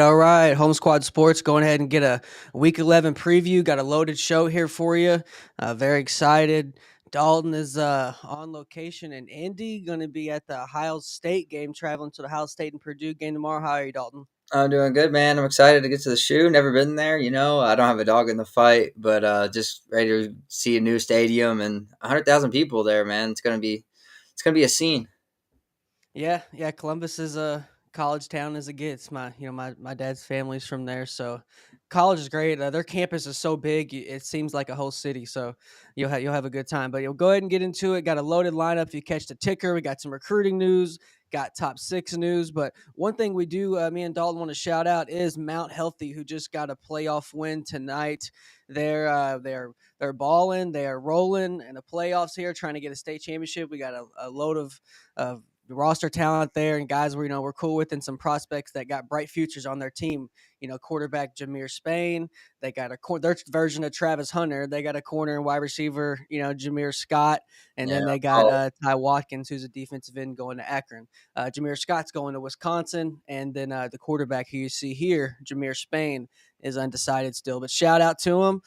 All right. Home Squad Sports going ahead and get a Week 11 preview. Got a loaded show here for you. Very excited. Dalton is on location in Indy. Going to be at the Ohio State game, traveling to the Ohio State and Purdue game tomorrow. How are you, Dalton? I'm doing good, man. I'm excited to get to the shoe. Never been there, I don't have a dog in the fight, but just ready to see a new stadium and 100,000 people there, man. It's gonna be a scene. Yeah. Columbus is a college town as it gets. My dad's family's from there, so college is great. Their campus is so big, it seems like a whole city. So you'll have a good time. But you'll go ahead and get into it. Got a loaded lineup. If you catch the ticker, we got some recruiting news. Got top six news. But one thing we do, me and Dalton want to shout out is Mount Healthy, who just got a playoff win tonight. They're balling. They are rolling in the playoffs here, trying to get a state championship. We got a load of roster talent there and guys we're cool with, and some prospects that got bright futures on their team. Quarterback Jameer Spain. They got their version of Travis Hunter. They got a corner and wide receiver, Jameer Scott, and Yeah. then they got Ty Watkins, who's a defensive end going to Akron. Jameer Scott's going to Wisconsin, and then the quarterback who you see here, Jameer Spain, is undecided still. But shout out to him.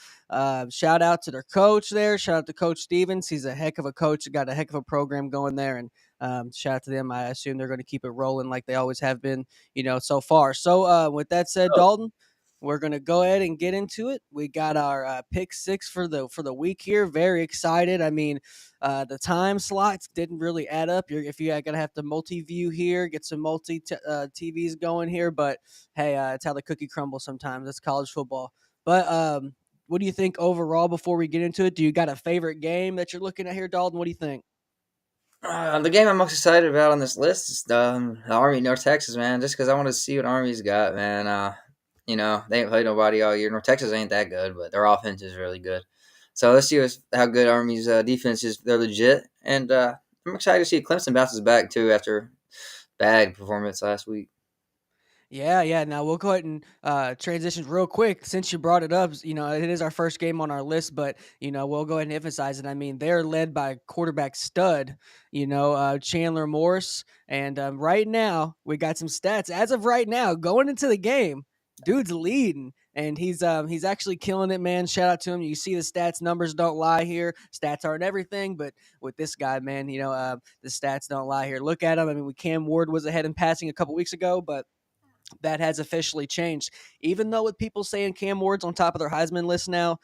Shout out to their coach there. Shout out to Coach Stevens. He's a heck of a coach. Got a heck of a program going there, and shout out to them. I assume they're going to keep it rolling like they always have been, so far. So with that said, Dalton, we're going to go ahead and get into it. We got our pick six for the week here. Very excited. I mean, the time slots didn't really add up. If you're going to have to multi-view here, get some TVs going here. But hey, it's how the cookie crumbles sometimes. That's college football. But what do you think overall before we get into it? Do you got a favorite game that you're looking at here, Dalton? What do you think? The game I'm most excited about on this list is the Army North Texas, man. Just because I want to see what Army's got, man. They ain't played nobody all year. North Texas ain't that good, but their offense is really good. So let's see how good Army's defense is. They're legit, and I'm excited to see Clemson bounces back too after bad performance last week. Yeah. Now we'll go ahead and transition real quick since you brought it up. It is our first game on our list, but we'll go ahead and emphasize it. I mean, they're led by quarterback stud, Chandler Morris, and right now we got some stats. As of right now, going into the game, dude's leading, and he's actually killing it, man. Shout out to him. You see the stats, numbers don't lie here. Stats aren't everything, but with this guy, man, the stats don't lie here. Look at him. I mean, Cam Ward was ahead in passing a couple weeks ago, but that has officially changed. Even though with people saying Cam Ward's on top of their Heisman list now,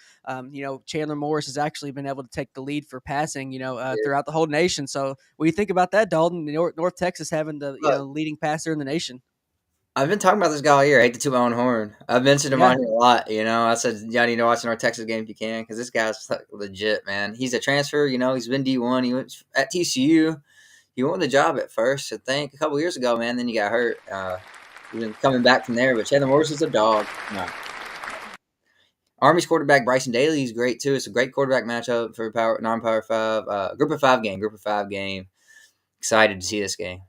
Chandler Morris has actually been able to take the lead for passing, throughout the whole nation. So what do you think about that, Dalton? North Texas having the Look, leading passer in the nation. I've been talking about this guy all year. I hate to toot my own horn. I've mentioned him Yeah, on here a lot. I said, yeah, you need to watch an North Texas game if you can, because this guy's like, legit, man. He's a transfer. He's been D1. He went at TCU. He won the job at first, I think, a couple years ago, man. Then he got hurt. He's been coming back from there, but Chandler Morris is a dog. No. Army's quarterback Bryson Daly is great too. It's a great quarterback matchup for non-power five, group of five game. Excited to see this game.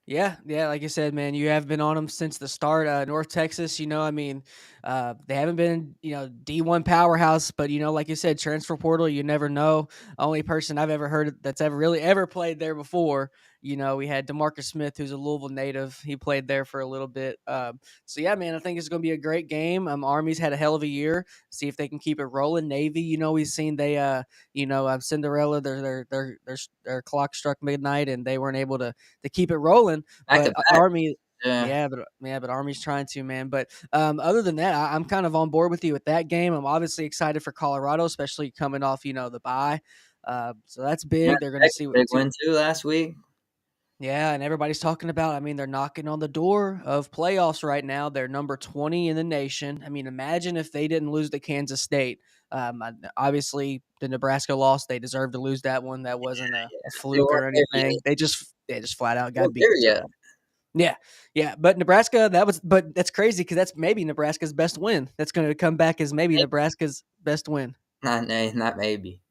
Yeah. Like you said, man, you have been on them since the start. North Texas, I mean, they haven't been, D1 powerhouse, but like you said, transfer portal, you never know. Only person I've ever heard that's ever played there before. We had DeMarcus Smith, who's a Louisville native. He played there for a little bit. So yeah, man, I think it's going to be a great game. Army's had a hell of a year. See if they can keep it rolling. Navy, we've seen they, Cinderella, their clock struck midnight and they weren't able to keep it rolling. Back to But back. Army, Yeah. but Army's trying to, man. But other than that, I'm kind of on board with you with that game. I'm obviously excited for Colorado, especially coming off, the bye. So that's Yeah, big. They're going to Texas see what big win too last week. yeah, and everybody's talking about. I mean, they're knocking on the door of playoffs right now. They're number 20 in the nation. I mean, imagine if they didn't lose to Kansas State. Obviously, the Nebraska loss. They deserved to lose that one. That wasn't a They fluke or weren't there yet. anything. They just flat out They got weren't beat. there So yet. yeah. But Nebraska, but that's crazy because that's maybe Nebraska's best win. That's going to come back as maybe Nebraska's best win. Not maybe.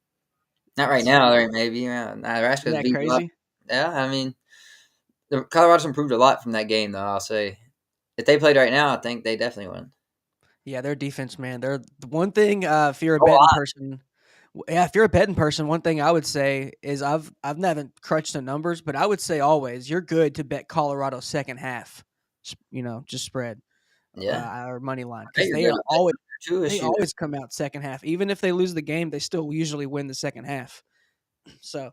Not right That's now. Right? Maybe. Yeah, Isn't Nebraska's that beat a lot. crazy? Yeah, I mean, Colorado's improved a lot from that game, though. I'll say, if they played right now, I think they definitely win. Yeah, their defense, man. They're the one thing. If you're a A betting lot. person, yeah, if you're a betting person, one thing I would say is I've never crunched the numbers, but I would say always you're good to bet Colorado second half. Just spread. Yeah, our money line, I because think you're good on that too they this year. always come out second half. Even if they lose the game, they still usually win the second half. So,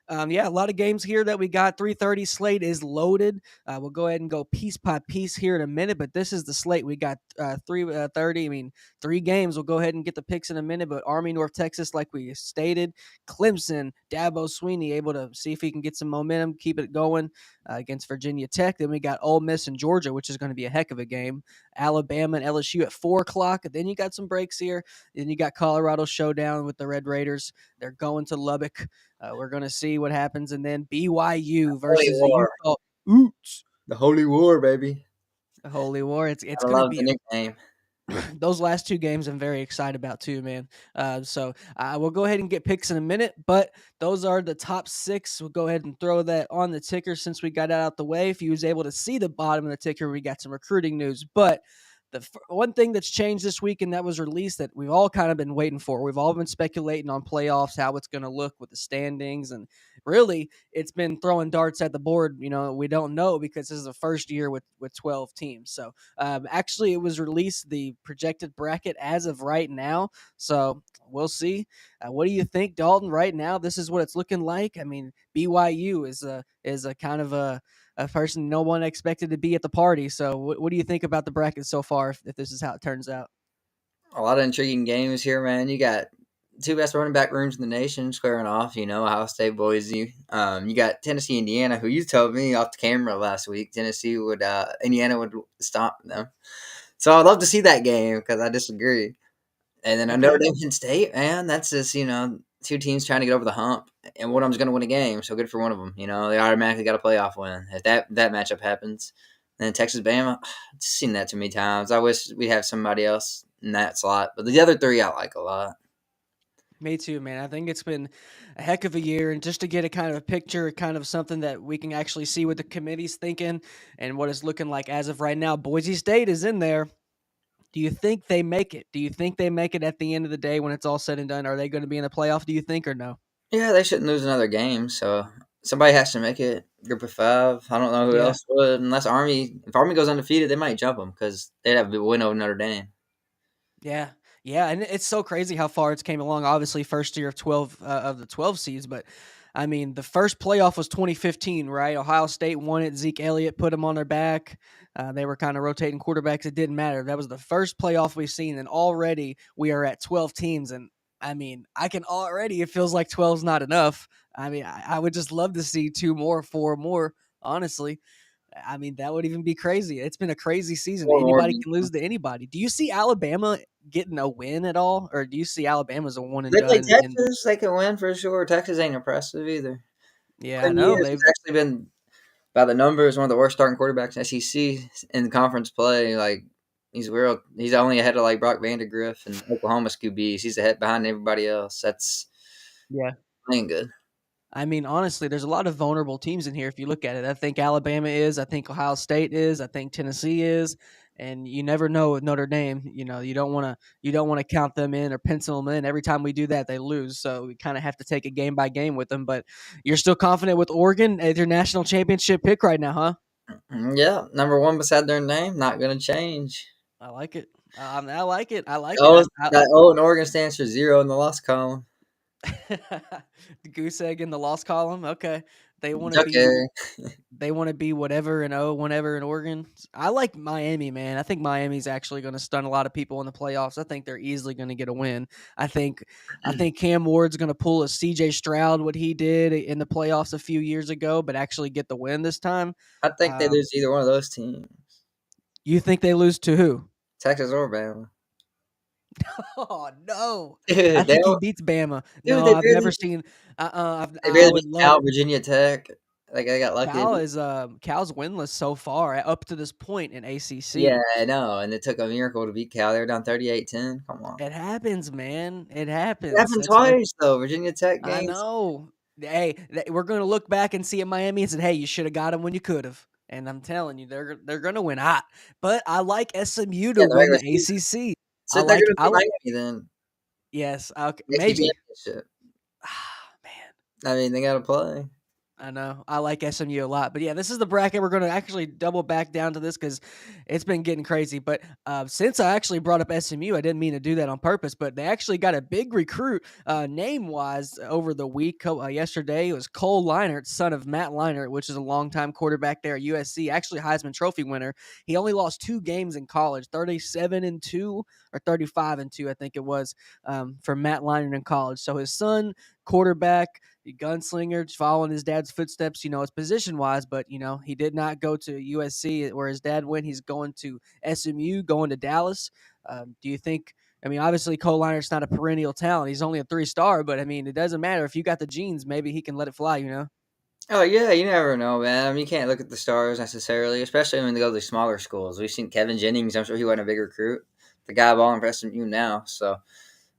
yeah, a lot of games here that we got. 3:30 slate is loaded. We'll go ahead and go piece by piece here in a minute, but this is the slate. We got 3:30. I mean, three games. We'll go ahead and get the picks in a minute. But Army, North Texas, like we stated, Clemson, Dabo Sweeney able to see if he can get some momentum, keep it going against Virginia Tech. Then we got Ole Miss and Georgia, which is going to be a heck of a game. Alabama and LSU at 4 o'clock. Then you got some breaks here. Then you got Colorado showdown with the Red Raiders. They're going to Lubbock. We're going to see what happens. And then BYU Holy versus War, Utah Utes. the Holy War, baby. The Holy War. It's I going to love the be nickname. those last two games I'm very excited about too, man. So we'll go ahead and get picks in a minute, but those are the top six. We'll go ahead and throw that on the ticker since we got that out the way. If you was able to see the bottom of the ticker, we got some recruiting news, but one thing that's changed this week and that was released that we've all kind of been waiting for. We've all been speculating on playoffs, how it's going to look with the standings, and really it's been throwing darts at the board. We don't know because this is the first year with 12 teams. So actually, it was released the projected bracket as of right now. So we'll see. What do you think, Dalton? Right now, this is what it's looking like. I mean, BYU is a kind of a person no one expected to be at the party. So what do you think about the bracket so far, if this is how it turns out? A lot of intriguing games here, man. You got two best running back rooms in the nation squaring off. Ohio State, Boise. You got Tennessee, Indiana, who you told me off the camera last week. Indiana would stomp them. So I'd love to see that game because I disagree. And then I Notre Okay. Dame, Penn State, man. That's just two teams trying to get over the hump, and one of them's going to win a game. So good for one of them. They automatically got a playoff win if that matchup happens. And then Texas, Bama. I've seen that too many times. I wish we'd have somebody else in that slot, but the other three I like a lot. Me too, man. I think it's been a heck of a year, and just to get a kind of a picture, kind of something that we can actually see what the committee's thinking and what it's looking like as of right now. Boise State is in there. Do you think they make it? Do you think they make it at the end of the day when it's all said and done? Are they going to be in the playoff, do you think, or no? Yeah, they shouldn't lose another game. So somebody has to make it. Group of five. I don't know who Yeah. else would, unless Army. If Army goes undefeated, they might jump them because they'd have a win over Notre Dame. Yeah. Yeah, and it's so crazy how far it's came along. Obviously, first year of 12 of the 12 seeds, but I mean, the first playoff was 2015, right? Ohio State won it. Zeke Elliott put them on their back. They were kind of rotating quarterbacks. It didn't matter. That was the first playoff we've seen, and already we are at 12 teams. And I mean, it feels like 12 is not enough. I mean, I would just love to see two more, four more, honestly. I mean, that would even be crazy. It's been a crazy season. Four more. Anybody can lose to anybody. Do you see Alabama getting a win at all, or do you see Alabama as a one and They play done? And Texas. They can win for sure. Texas ain't impressive either. yeah, I In know years, he's they've. actually been by the numbers one of the worst starting quarterbacks in SEC in conference play. Like he's real. He's only ahead of like Brock Vandagriff and Oklahoma's QBs. He's ahead behind everybody else. That's Yeah. ain't good. I mean, honestly, there's a lot of vulnerable teams in here if you look at it. I think Alabama is. I think Ohio State is. I think Tennessee is. And you never know with Notre Dame. You don't want to count them in or pencil them in. Every time we do that, they lose. So we kind of have to take it game by game with them. But you're still confident with Oregon as your national championship pick right now, huh? Yeah, number one beside their name, not gonna change. I like it. I like it. I like it. Oh, that O in Oregon stands for zero in the loss column. The goose egg in the loss column. Okay, they want to be Okay. whatever and whenever in Oregon. I like Miami, man. I think Miami's actually going to stun a lot of people in the playoffs. I think they're easily going to get a win. I think Cam Ward's going to pull a CJ Stroud what he did in the playoffs a few years ago, but actually get the win this time. I think they Um, lose either one of those teams, you think they lose to who? Texas or Bama. Oh no! I Dude, think he beats Bama. dude, No, I've never seen. they I barely would beat love Cal, it. Virginia Tech. Like I got lucky. Cal's winless so far up to this point in Yeah, ACC. I know, and it took a miracle to beat Cal. They were down 38-10. Come on. It happens, man. It It happens. happened twice, though. Virginia Tech I games. know. Hey, we're gonna look back and see at Miami and said, "Hey, you should have got him when you could have." And I'm telling you, they're gonna win hot. But I like SMU to Yeah, the win regular the season. ACC. So they're going to beat Miami then. Yes. Okay, AFC maybe. Championship. Ah, man. I mean, they got to play. I know. I like SMU a lot. But yeah, this is the bracket. We're going to actually double back down to this because it's been getting crazy. But since I actually brought up SMU, I didn't mean to do that on purpose, but they actually got a big recruit name wise over the week. Yesterday, it was Cole Leinert, son of Matt Leinert, which is a longtime quarterback there at USC, actually Heisman Trophy winner. He only lost 2 games in college, 37-2 or 35-2, I think it was, for Matt Leinert in college. So his son, quarterback, gunslinger, just following his dad's footsteps, it's position wise, but he did not go to USC where his dad went. He's going to SMU, going to Dallas. Do you think? I mean, obviously Cole Liner's not a perennial talent. He's only a 3-star, but I mean, it doesn't matter if you got the genes. Maybe he can let it fly. Oh yeah, you never know, man. I mean, you can't look at the stars necessarily, especially when they go to these smaller schools. We've seen Kevin Jennings. I'm sure he wasn't a big recruit. The guy balling for SMU now, so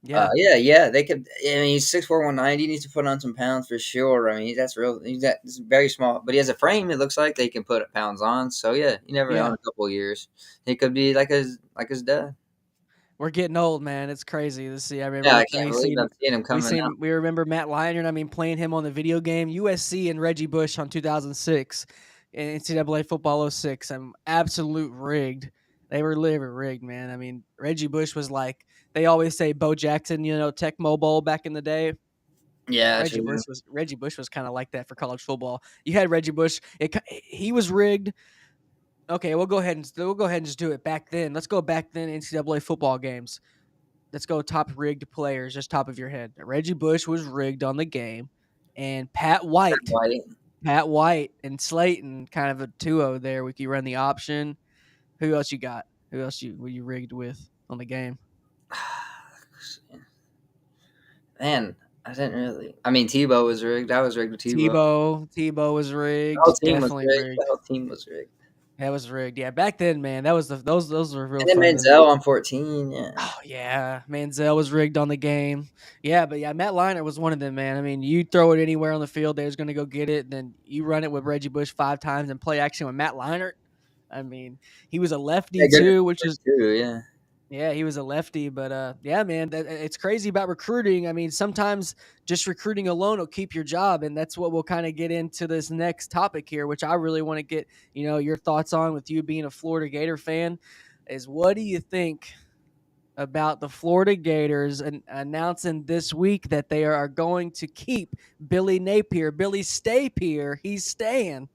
Yeah, yeah, they could. I mean, he's 6'4", 190. Needs to put on some pounds for sure. I mean, that's real. He's very small, but he has a frame. It looks like they can put pounds on. So yeah, you never know. In yeah. a couple of years, he could be like his dad. We're getting old, man. It's crazy to see. I Yeah, remember I can't believe I'm seeing him coming out. we remember Matt Leinart. I mean, playing him on the video game USC and Reggie Bush on 2006 in NCAA football '06. I'm absolute rigged. They were literally rigged, man. I mean, Reggie Bush was like they always say Bo Jackson, Tecmo Bowl back in the day. Yeah, Reggie true. Bush was kind of like that for college football. You had Reggie Bush. He was rigged. Okay, we'll go ahead and just do it back then. Let's go back then NCAA football games. Let's go top rigged players, just top of your head. Reggie Bush was rigged on the game, and White. Pat White and Slayton, kind of a duo there. We could run the option. Who else you got? Who else were you rigged with on the game? Man, I didn't really. I mean, Tebow was rigged. I was rigged with Tebow. Tebow was The whole rigged, team was definitely rigged. The rigged. whole team was rigged. That was rigged. Yeah, back then, man, that was those were real And then fun. Manziel on 14. Yeah. Oh yeah, Manziel was rigged on the game. Yeah, but yeah, Matt Leinart was one of them, man. I mean, you throw it anywhere on the field, they're going to go get it. Then you run it with Reggie Bush 5 times and play action with Matt Leinart. I mean, he was a Yeah, lefty good too, which receivers is too. Yeah. yeah, he was a lefty. But yeah, man, it's crazy about recruiting. I mean, sometimes just recruiting alone will keep your job, and that's what we'll kind of get into this next topic here, which I really want to get your thoughts on with you being a Florida Gator fan. Is what do you think about the Florida Gators announcing this week that they are going to keep Billy Napier. Billy Stapier, he's staying.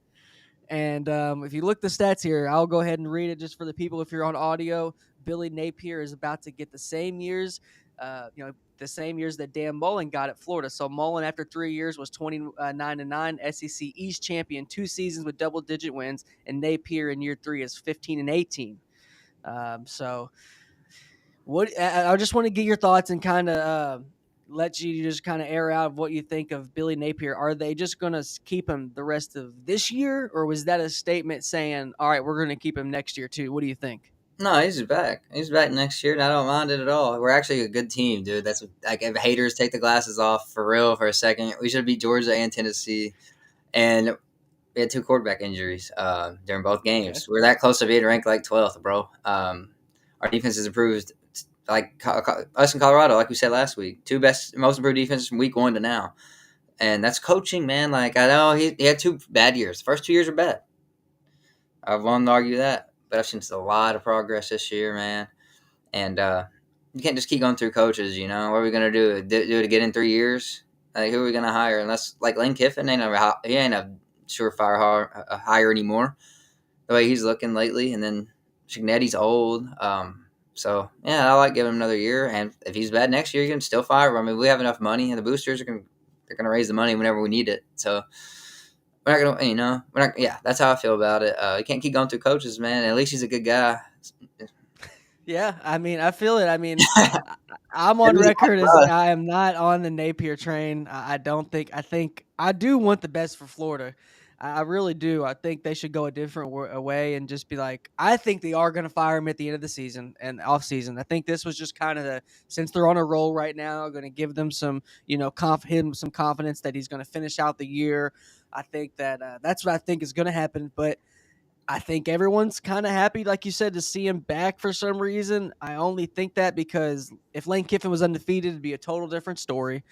And if you look the stats here, I'll go ahead and read it just for the people if you're on audio. Billy Napier is about to get the same years, the same years that Dan Mullen got at Florida. So Mullen, after 3 years, was 29-9, SEC East champion, 2 seasons with double-digit wins, and Napier in year 3 is 15-18. So what I just want to get your thoughts and kind of let you just kind of air out what you think of Billy Napier. Are they just going to keep him the rest of this year, or was that a statement saying, "All right, we're going to keep him next year too"? What do you think? No, he's back. He's back next year, and I don't mind it at all. We're actually a good team, dude. That's like if haters take the glasses off for real for a second. We should beat Georgia and Tennessee, and we had 2 quarterback injuries during both Okay. games. We're that close to being ranked like 12th, bro. Our defense has improved, like us in Colorado, like we said last week. 2 most improved defenses from week 1 to now, and that's coaching, man. Like I know he had 2 bad years. The first 2 years were bad. I won't argue that, but I've seen a lot of progress this year, man. And you can't just keep going through coaches. What are we gonna do? Do it again in 3 years? Like who are we gonna hire? Unless like Lane Kiffin he ain't a surefire hire anymore. The way he's looking lately, and then Chignetti's old. So yeah, I like giving him another year. And if he's bad next year, you can still fire him. I mean, we have enough money, and the boosters they're gonna raise the money whenever we need it. So we're not gonna, we're not. Yeah, that's how I feel about it. You can't keep going through coaches, man. At least he's a good guy. Yeah, I mean, I feel it. I mean, At I'm on least record as us. I am not on the Napier train. I don't think. I think I do want the best for Florida. I really do. I think they should go a different way and just be like. I think they are going to fire him at the end of the season and off season. I think this was just kind of since they're on a roll right now, going to give them some him some confidence that he's going to finish out the year. I think that that's what I think is going to happen, but. I think everyone's kind of happy, like you said, to see him back for some reason. I only think that because if Lane Kiffin was undefeated, it'd be a total different story.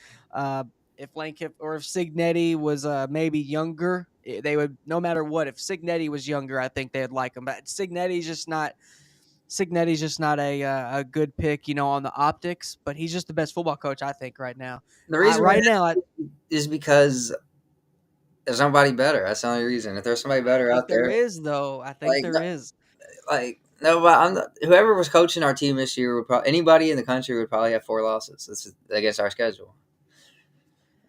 if Lane Kiff or if Signetti was maybe younger, they would no matter what. If Signetti was younger, I think they'd like him. But Signetti's just not a good pick, on the optics. But he's just the best football coach I think right now. The reason why Right now, I is because there's nobody better. That's the only reason. If there's somebody better think out there there, is though. I think like there is. like nobody, whoever was coaching our team this year would probably anybody in the country would probably have 4 losses. This is against our schedule.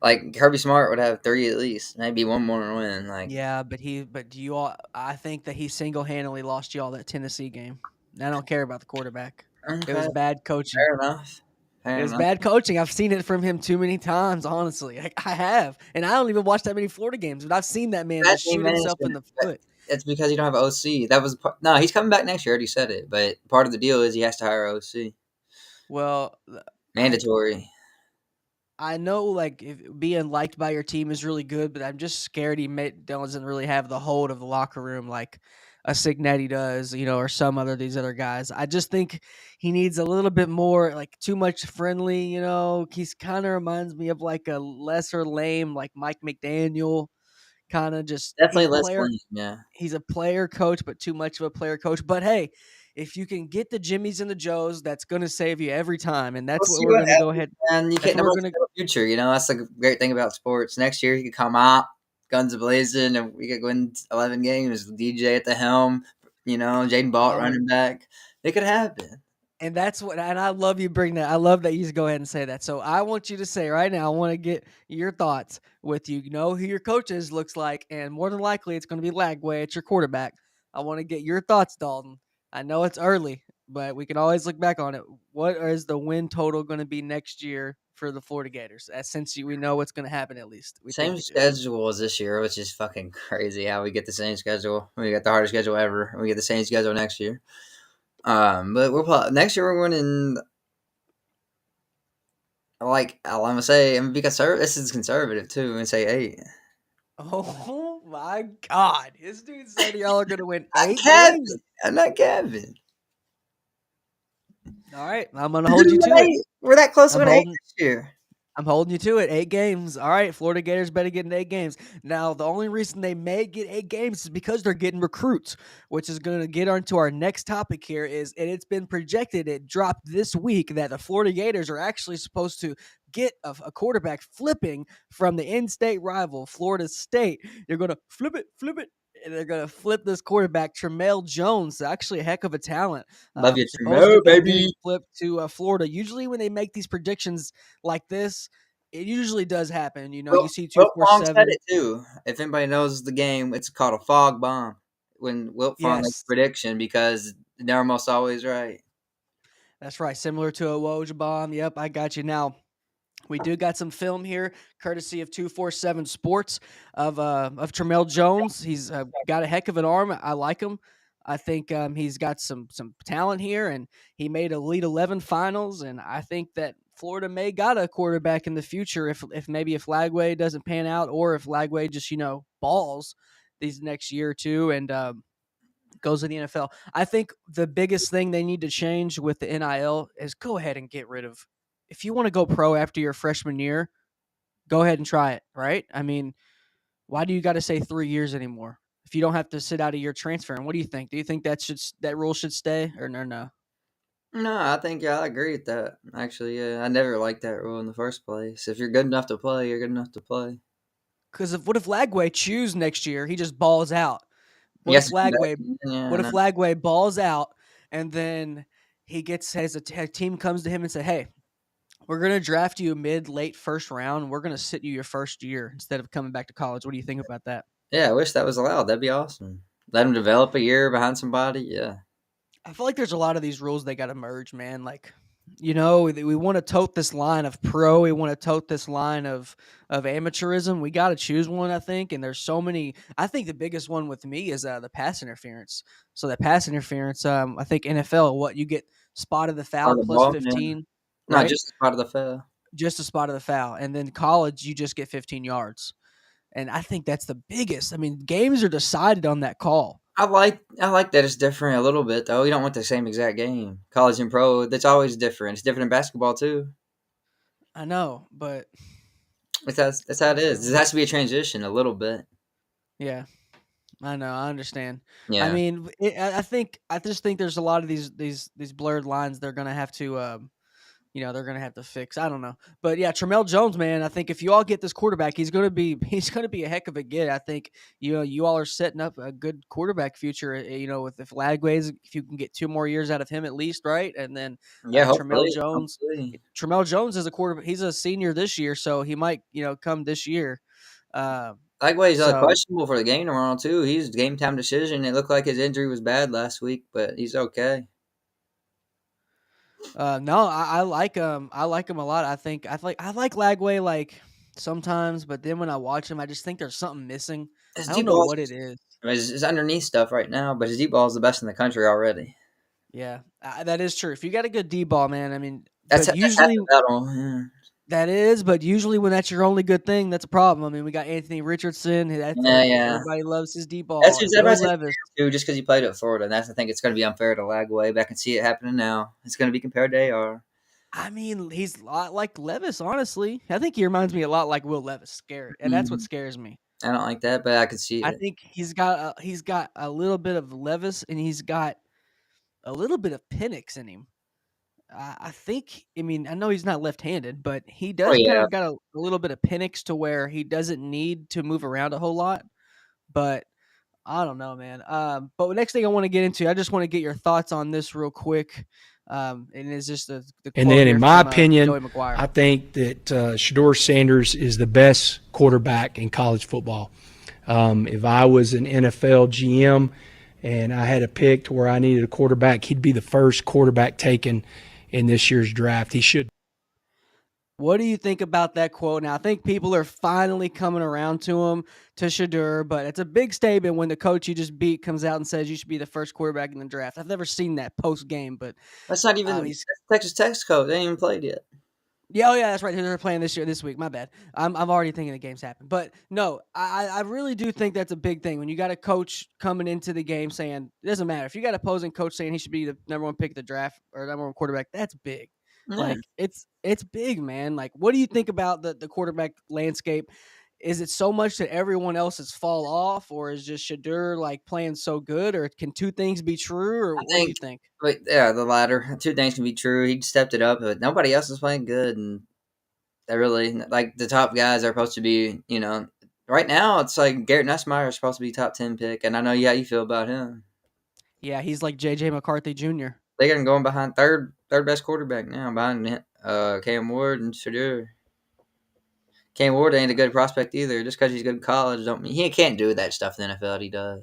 Like Kirby Smart would have 3 at least, maybe one more win. Like Yeah, but do you all? I think that he single handedly lost you all that Tennessee game. I don't care about the quarterback. It okay, was bad coaching. fair enough, It fair was enough. bad coaching. I've seen it from him too many times, honestly. I have. And I don't even watch that many Florida games, but I've seen that man That just team shoot himself in management. the foot. It's because you don't have OC. That was no. He's coming back next year. I already said it, but part of the deal is he has to hire OC. Well, I Mandatory. I know like if being liked by your team is really good, but I'm just scared doesn't really have the hold of the locker room like a Signetti does, or some other these other guys. I just think he needs a little bit more, like too much friendly. He's kind of reminds me of like a lesser lame, like Mike McDaniel, kind of just Definitely less blame. Yeah. he's a player coach, but too much of a player coach. But hey, if you can get the Jimmies and the Joes, that's going to save you every time, and We'll that's what see we're what going to go happens, ahead. man. You That's can't what we're nobody going can to. tell the future. That's the great thing about sports. Next year he could come out, guns blazing, and we could win 11 games with DJ at the helm. Jaden Balt Oh, running back. It could happen. and that's what, and I love you bring that. I love that you just go ahead and say that. So I want you to say right now, I want to get your thoughts with you. You know who your coaches looks like, and more than likely it's going to be Lagway at your quarterback. I want to get your thoughts, Dalton. I know it's early, but we can always look back on it. What is the win total going to be next year for the Florida Gators? Since we know what's going to happen, at least we think Same we do. schedule as this year, which is fucking crazy how we get the same schedule. We got the hardest schedule ever. And we get the same schedule next year. But next year we're winning. Like I'm gonna say, I'm gonna be conservative. This is conservative too, and say 8. Oh my God! This dude said y'all are going to win I 8 games. Kevin, I'm not Kevin. All right, I'm going to hold you to it. We're that close to I'm an 8 holding. this year. I'm holding you to it. 8 games. All right, Florida Gators better get in 8 games. Now, the only reason they may get 8 games is because they're getting recruits, which is going to get onto our next topic here. And it's been projected, it dropped this week, that the Florida Gators are actually supposed to get a quarterback flipping from the in-state rival, Florida State. They're going to flip it. And they're going to flip this quarterback, Tramell Jones, actually a heck of a talent. Love you, Supposedly Tremo, going to be baby. flipped to Florida. Usually, when they make these predictions like this, it usually does happen. You see Wilt Fong said 247. it too. If anybody knows the game, it's called a fog bomb. When Wilt Fong makes a Yes, prediction, because they're almost always right. that's right. Similar to a Woj bomb. Yep, I got you. Now, we do got some film here, courtesy of 247 Sports of Tramell Jones. He's got a heck of an arm. I like him. I think he's got some talent here, and he made Elite 11 finals. And I think that Florida may got a quarterback in the future if maybe if Lagway doesn't pan out, or if Lagway just balls these next year or two and goes to the NFL. I think the biggest thing they need to change with the NIL is go ahead and get rid of. If you want to go pro after your freshman year, go ahead and try it, right? I mean, why do you got to say 3 years anymore if you don't have to sit out a year transfer? And what do you think? Do you think that rule should stay or no? No, I think I agree with that. Actually, yeah, I never liked that rule in the first place. If you're good enough to play, you're good enough to play. Because what if Lagway choose next year? He just balls out. What if Yes, come back. Lagway? Yeah, I What if know. Lagway balls out and then he has a team comes to him and say, "Hey, we're gonna draft you mid late first round. We're gonna sit you your first year instead of coming back to college." What do you think about that? Yeah, I wish that was allowed. That'd be awesome. Let him develop a year behind somebody. Yeah. I feel like there's a lot of these rules they got to merge, man. Like, we want to tote this line of pro. We want to tote this line of amateurism. We got to choose one, I think. And there's so many. I think the biggest one with me is the pass interference. So the pass interference, I think NFL, what you get spot of the foul On the plus ball. Yeah. 15, Not right? just as part of the fail. Just a spot of the foul, and then college you just get 15 yards. And I think that's the biggest. I mean, games are decided on that call. I like that it's different a little bit though. You don't want the same exact game. College and pro, that's always different. It's different in basketball too. I know, but That's how it is. It has to be a transition a little bit. Yeah, I know. I understand. I Yeah. mean, I just think there's a lot of these blurred lines they're gonna have to they're gonna have to fix. I don't know, but yeah, Tramell Jones, man. I think if you all get this quarterback, he's gonna be a heck of a get. I think you all are setting up a good quarterback future. With if Lagways, if you can get 2 more years out of him at least, right, and then Yeah, Tramell hopefully. Jones. Hopefully. Tramell Jones is a quarterback. He's a senior this year, so he might come this year. Uh, Likewise, so questionable for the game tomorrow too. He's game time decision. It looked like his injury was bad last week, but he's okay. no, I like him. I like him a lot. I like Lagway like sometimes, but then when I watch him, I just think there's something missing. His I don't deep know balls what it is. is underneath stuff right now, but his deep ball is the best in the country already. Yeah, that is true. If you got a good D ball, man, I mean, That's but that's half usually the battle. Yeah, but usually when that's your only good thing, that's a problem. I mean, we got Anthony Richardson. yeah, yeah. Everybody loves his D That's ball. just Will everybody's Levis. too, just because he played at Florida. And that's I think it's going to be unfair to Lagway, but I can see it happening now. It's going to be compared to AR. I mean, he's a lot like Levis, honestly. I think he reminds me a lot like Will Levis. Scary, and that's what Mhm. scares me. I don't like that, but I can see I it. think he's got a little bit of Levis, and he's got a little bit of Penix in him. I think. I mean, I know he's not left-handed, but he Oh does kind yeah, of got a little bit of Penix to where he doesn't need to move around a whole lot. But I don't know, man. But the next thing I want to get into, I just want to get your thoughts on this real quick. And it's just the And quote then, in here my from opinion, Joey McGuire. I think that Shador Sanders is the best quarterback in college football. If I was an NFL GM and I had a pick to where I needed a quarterback, he'd be the first quarterback taken in this year's draft. He should. What do you think about that quote? Now, I think people are finally coming around to him, to Shadur, but it's a big statement when the coach you just beat comes out and says you should be the first quarterback in the draft. I've never seen that post game, but that's not even he's that's Texas Tech's coach. They ain't even played yet. yeah, oh yeah, that's right. They're playing this week. My bad. I'm already thinking the game's happened, but no, I really do think that's a big thing when you got a coach coming into the game saying it doesn't matter if you got an opposing coach saying he should be the number one pick of the draft or number one quarterback. That's big. Yeah, Like it's big, man. Like, what do you think about the quarterback landscape? Is it so much that everyone else has fall off, or is just Shadur like playing so good, or can two things be true, or I what do you think. think? But yeah, the latter. Two things can be true. He stepped it up, but nobody else is playing good, and they really like the top guys are supposed to be. Right now it's like Garrett Nussmeier is supposed to be top 10 pick, and I know how you feel about him. Yeah, he's like JJ McCarthy Jr. They got him going behind third best quarterback now, behind Cam Ward and Shadur. Cam Ward ain't a good prospect either. Just because he's good in college, don't mean he can't do that stuff in the NFL. He does.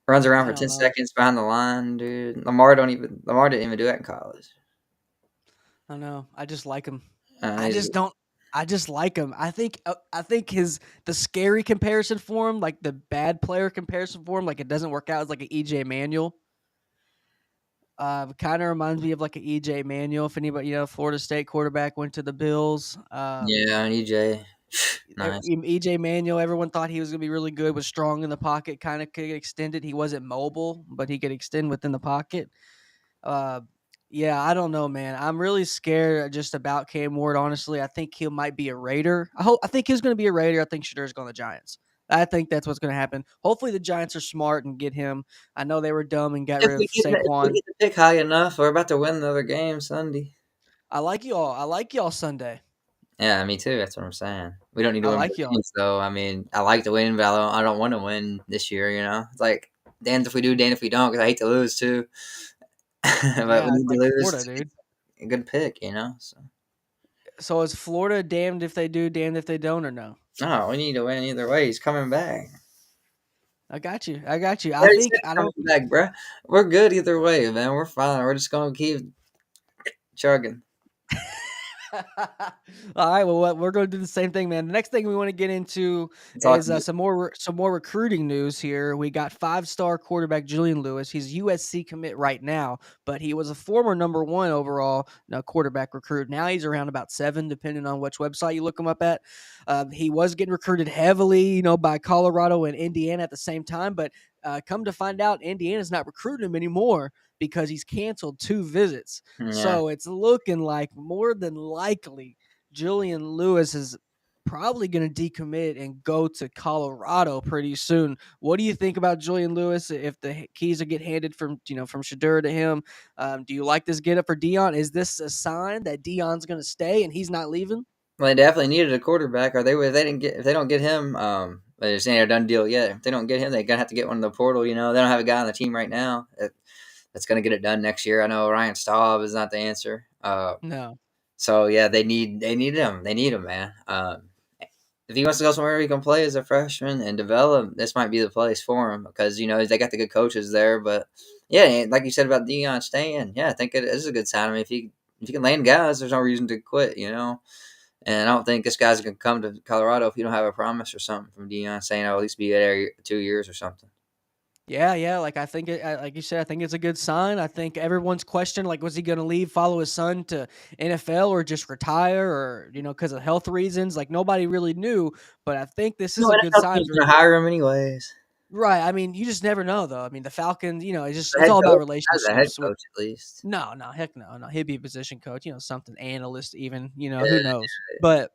Runs around I for don't 10 know. seconds behind the line, dude. Lamar didn't even do that in college. I don't know. I just like him. I He's just don't. I just like him. I think the scary comparison for him, like the bad player comparison for him, like it doesn't work out. It's like an EJ Manuel. Kind of reminds me of like an EJ Manuel. If anybody, Florida State quarterback went to the Bills. yeah, EJ, nice. EJ Manuel, everyone thought he was going to be really good, was strong in the pocket, kind of could extend it. He wasn't mobile, but he could extend within the pocket. Uh, yeah, I don't know, man. I'm really scared just about Cam Ward. Honestly, I think he might be a Raider. I think he's going to be a Raider. I think Shadur's going to the Giants. I think that's what's going to happen. Hopefully, the Giants are smart and get him. I know they were dumb and got If rid we of get if we Saquon. get the pick high enough, we're about to win another game Sunday. I like y'all. I like y'all Sunday. Yeah, me too. That's what I'm saying. We don't need to I win both like y'all. games, though. I mean, I like to win, but I don't want to win this year. It's like damned if we do, damned if we don't. Because I hate to lose too. But we Yeah, it's need to like lose Florida, to get dude. a good pick. So So is Florida damned if they do, damned if they don't, or no? no, we need to win either way. He's coming back. I got you. I got you. I Already think said I coming don't. back, bro. We're good either way, man. We're fine. We're just gonna keep chugging. All right. Well, we're going to do the same thing, man. The next thing we want to get into Talk. is some more recruiting news here. We got 5-star quarterback Julian Lewis. He's USC commit right now, but he was a former number 1 overall quarterback recruit. Now he's around about 7, depending on which website you look him up at. He was getting recruited heavily, by Colorado and Indiana at the same time, but come to find out, Indiana's not recruiting him anymore because he's canceled 2 visits. Yeah. So it's looking like more than likely Julian Lewis is probably going to decommit and go to Colorado pretty soon. What do you think about Julian Lewis if the keys are get handed from from Shedeur to him? Do you like this get up for Dion? Is this a sign that Dion's going to stay and he's not leaving? Well, they definitely needed a quarterback. Or if they don't get him, they're saying they're done deal yet. If they don't get him, they're gonna have to get one in the portal. You know, they don't have a guy on the team right now that's gonna get it done next year. I know Ryan Staub is not the answer. No. So yeah, they need him. They need him, man. If he wants to go somewhere he can play as a freshman and develop, this might be the place for him because they got the good coaches there. But yeah, like you said about Dion staying, yeah, I think it is a good sign. I mean, if he can land guys, there's no reason to quit. And I don't think this guy's going to come to Colorado if you don't have a promise or something from Dion saying I'll at least be there 2 years or something. Yeah. Like I think, like you said, I think it's a good sign. I think everyone's questioned, like, was he going to leave, follow his son to NFL, or just retire, or because of health reasons? Like nobody really knew, but I think this is No, a good NFL sign team's for. going to hire him anyways. Right. I mean, you just never know, though. I mean, the Falcons, The it's head all about coach, as a head relationships with. coach at least. No, heck no. He'd be a position coach, something analyst, even, who Yeah, knows? But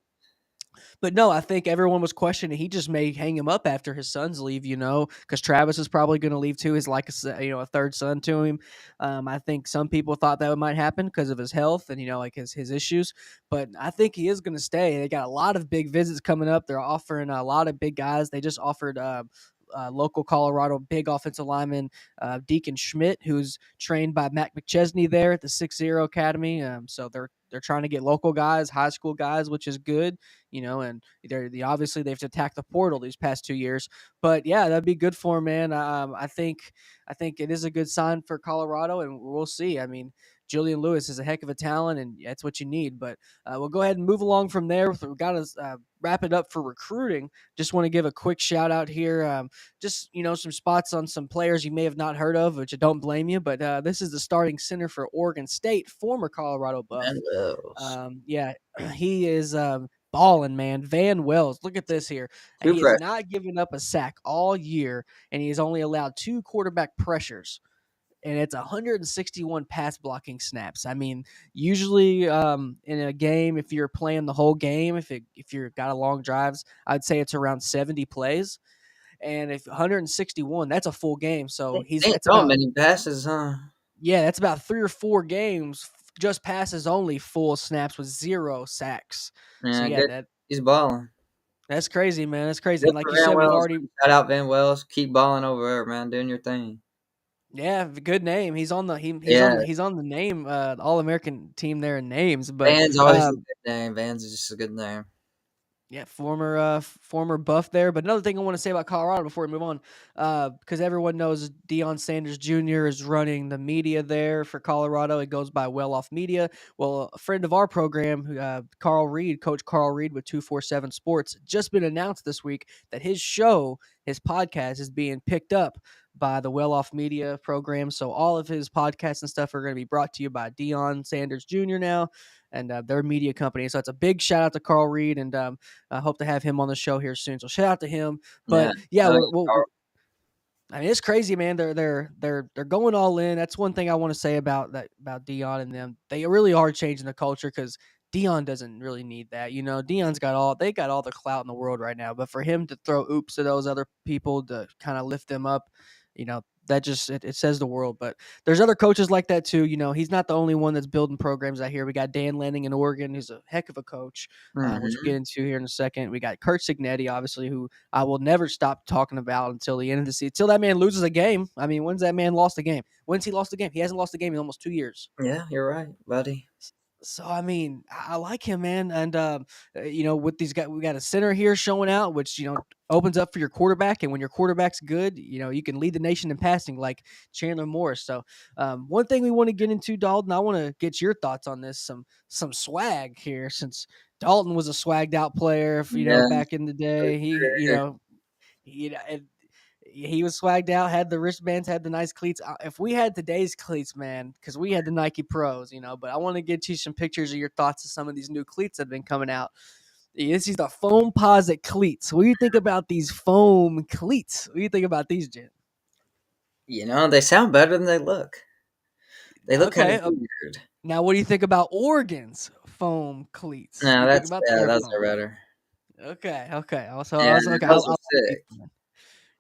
no, I think everyone was questioning. He just may hang him up after his sons leave, because Travis is probably going to leave too. He's like a third son to him. I think some people thought that might happen because of his health and like his issues. But I think he is going to stay. They got a lot of big visits coming up. They're offering a lot of big guys. They just offered. Local Colorado big offensive lineman Deacon Schmidt, who's trained by Matt McChesney there at the 6-0 Academy. So they're trying to get local guys, high school guys, which is good, and obviously they've attacked the portal these past 2 years. But yeah, that'd be good for him, man. I think it is a good sign for Colorado, and we'll see. I mean, Julian Lewis is a heck of a talent, and that's what you need. But we'll go ahead and move along from there. We've got to wrap it up for recruiting. Just want to give a quick shout out here. Just some spots on some players you may have not heard of, which I don't blame you. But this is the starting center for Oregon State, former Colorado Buff. Van Wells. Yeah, he is balling, man. Van Wells, look at this here. Two He has pressures. not given up a sack all year, and he has only allowed 2 quarterback pressures. And it's 161 pass blocking snaps. I mean, usually in a game, if you're playing the whole game, if you've got a long drives, I'd say it's around 70 plays. And if 161, that's a full game. So They ain't throwing many passes, huh? that's about 3 or 4 games, just passes only, full snaps with 0 sacks. So Yeah, yeah, good. He's balling. that's crazy, man. That's crazy. Good And like for you Van said, we've Wells. already. Shout out Van Wells. Keep balling over there, man. Doing your thing. Yeah, good name. He's on the Yeah, he's on the name All American team there in names, but Van's always a good name. Van's is just a good name. yeah, former Buff there. But another thing I want to say about Colorado before we move on, because everyone knows Deion Sanders Jr. is running the media there for Colorado. It goes by Well Off Media. Well, a friend of our program, Coach Carl Reed with 247 Sports, just been announced this week that his podcast is being picked up by the Well Off Media program. So all of his podcasts and stuff are going to be brought to you by Deion Sanders Jr. now, and their media company. So it's a big shout out to Carl Reed, and I hope to have him on the show here soon. So shout out to him. But yeah, I mean, it's crazy, man. They're going all in. That's one thing I want to say about Deion and them. They really are changing the culture because Deion doesn't really need that. Deion's got all the clout in the world right now. But for him to throw oops to those other people to kind of lift them up, that just it says the world. But there's other coaches like that too. He's not the only one that's building programs out here. We got Dan Lanning in Oregon, who's a heck of a coach, which we'll get into here in a second. We got Kurt Signetti, obviously, who I will never stop talking about until the end of the season, till that man loses a game. I mean, when's that man lost a game? When's he lost a game? He hasn't lost a game in almost 2 years. Yeah, you're right, buddy. So I mean, I like him, man, and with these guys, we got a center here showing out, which opens up for your quarterback, and when your quarterback's good, you can lead the nation in passing like Chandler Morris. So one thing we want to get into, Dalton, I want to get your thoughts on this. Some swag here, since Dalton was a swagged out player, Yeah, back in the day. He was swagged out, had the wristbands, had the nice cleats. If we had today's cleats, man, because we had the Nike Pros, but I want to get you some pictures of your thoughts of some of these new cleats that have been coming out. This is the foam posit cleats. What do you think about these foam cleats? What do you think about these, Jen? They sound better than they look. They look kind Okay. of weird. Now, what do you think about Oregon's foam cleats. No, You think about their those foam. are better. Okay. Also, I Yeah, was okay. those I'll are keep sick. them.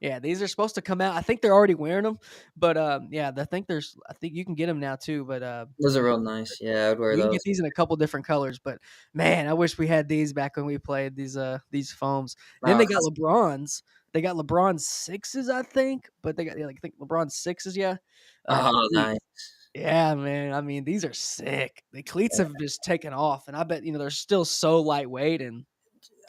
Yeah, these are supposed to come out. I think they're already wearing them, but yeah, I think you can get them now too. But Those are you real know, nice. Yeah, I'd wear you can get those. these in a couple different colors. But man, I wish we had these back when we played these foams. Then Oh, they got LeBrons. They got LeBron sixes, I think, but they got yeah, like I think LeBron sixes, yeah. oh, Cleats. nice. Yeah, man. I mean, these are sick. The cleats have just taken off, and I bet they're still so lightweight, and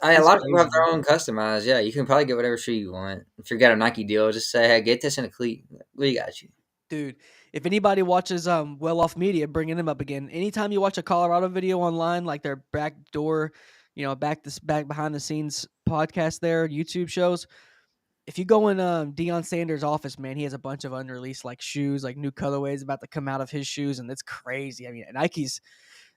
A it's lot of people have crazy, their man. own customized. Yeah, you can probably get whatever shoe you want. If you got a Nike deal, just say, "Hey, get this in a cleat." We got you. Dude, if anybody watches Well Off Media, bringing them up again. Anytime you watch a Colorado video online, like their backdoor, back behind the scenes podcast, there YouTube shows. If you go in Deion Sanders' office, man, he has a bunch of unreleased like shoes, like new colorways about to come out of his shoes, and it's crazy. I mean, Nike's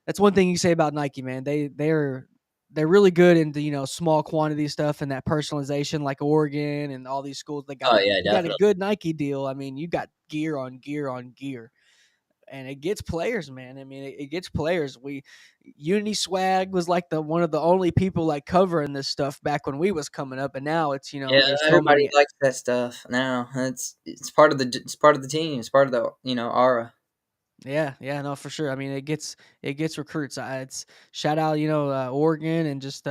that's one thing you say about Nike, man. They're really good into small quantity stuff and that personalization, like Oregon and all these schools. Oh yeah, You got a definitely. good Nike deal. I mean, you got gear on gear on gear, and it gets players, man. I mean, it gets players. Uni Swag was like the one of the only people like covering this stuff back when we was coming up, and now it's Yeah, there's so everybody many. likes that stuff now. It's part of the team. It's part of the aura. Yeah, no, for sure. I mean, it gets recruits. It's shout out, Oregon and just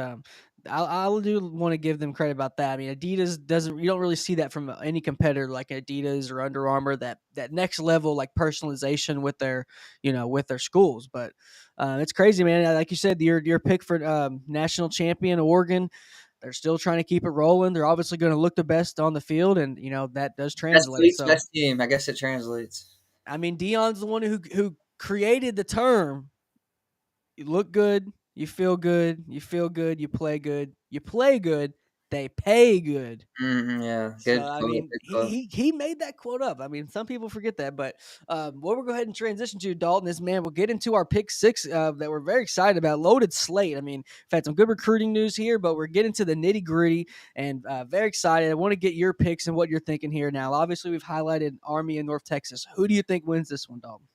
I do want to give them credit about that. I mean, Adidas doesn't you don't really see that from any competitor like Adidas or Under Armour that next level like personalization with their with their schools. But it's crazy, man. Like you said, your pick for national champion Oregon. They're still trying to keep it rolling. They're obviously going to look the best on the field, and that does Best translate. cleats, So best team. I guess it translates. I mean, Dion's the one who created the term. You look good, you feel good, you play good, you play good, they pay good. Yeah, So good I quote. mean, Good quote. he made that quote up. I mean, some people forget that, but what we'll go ahead and transition to, Dalton, is man, we'll get into our pick six that we're very excited about. Loaded slate. I mean, we've had some good recruiting news here, but we're getting to the nitty gritty and very excited. I want to get your picks and what you're thinking here. Now, obviously, we've highlighted Army and North Texas. Who do you think wins this one, Dalton?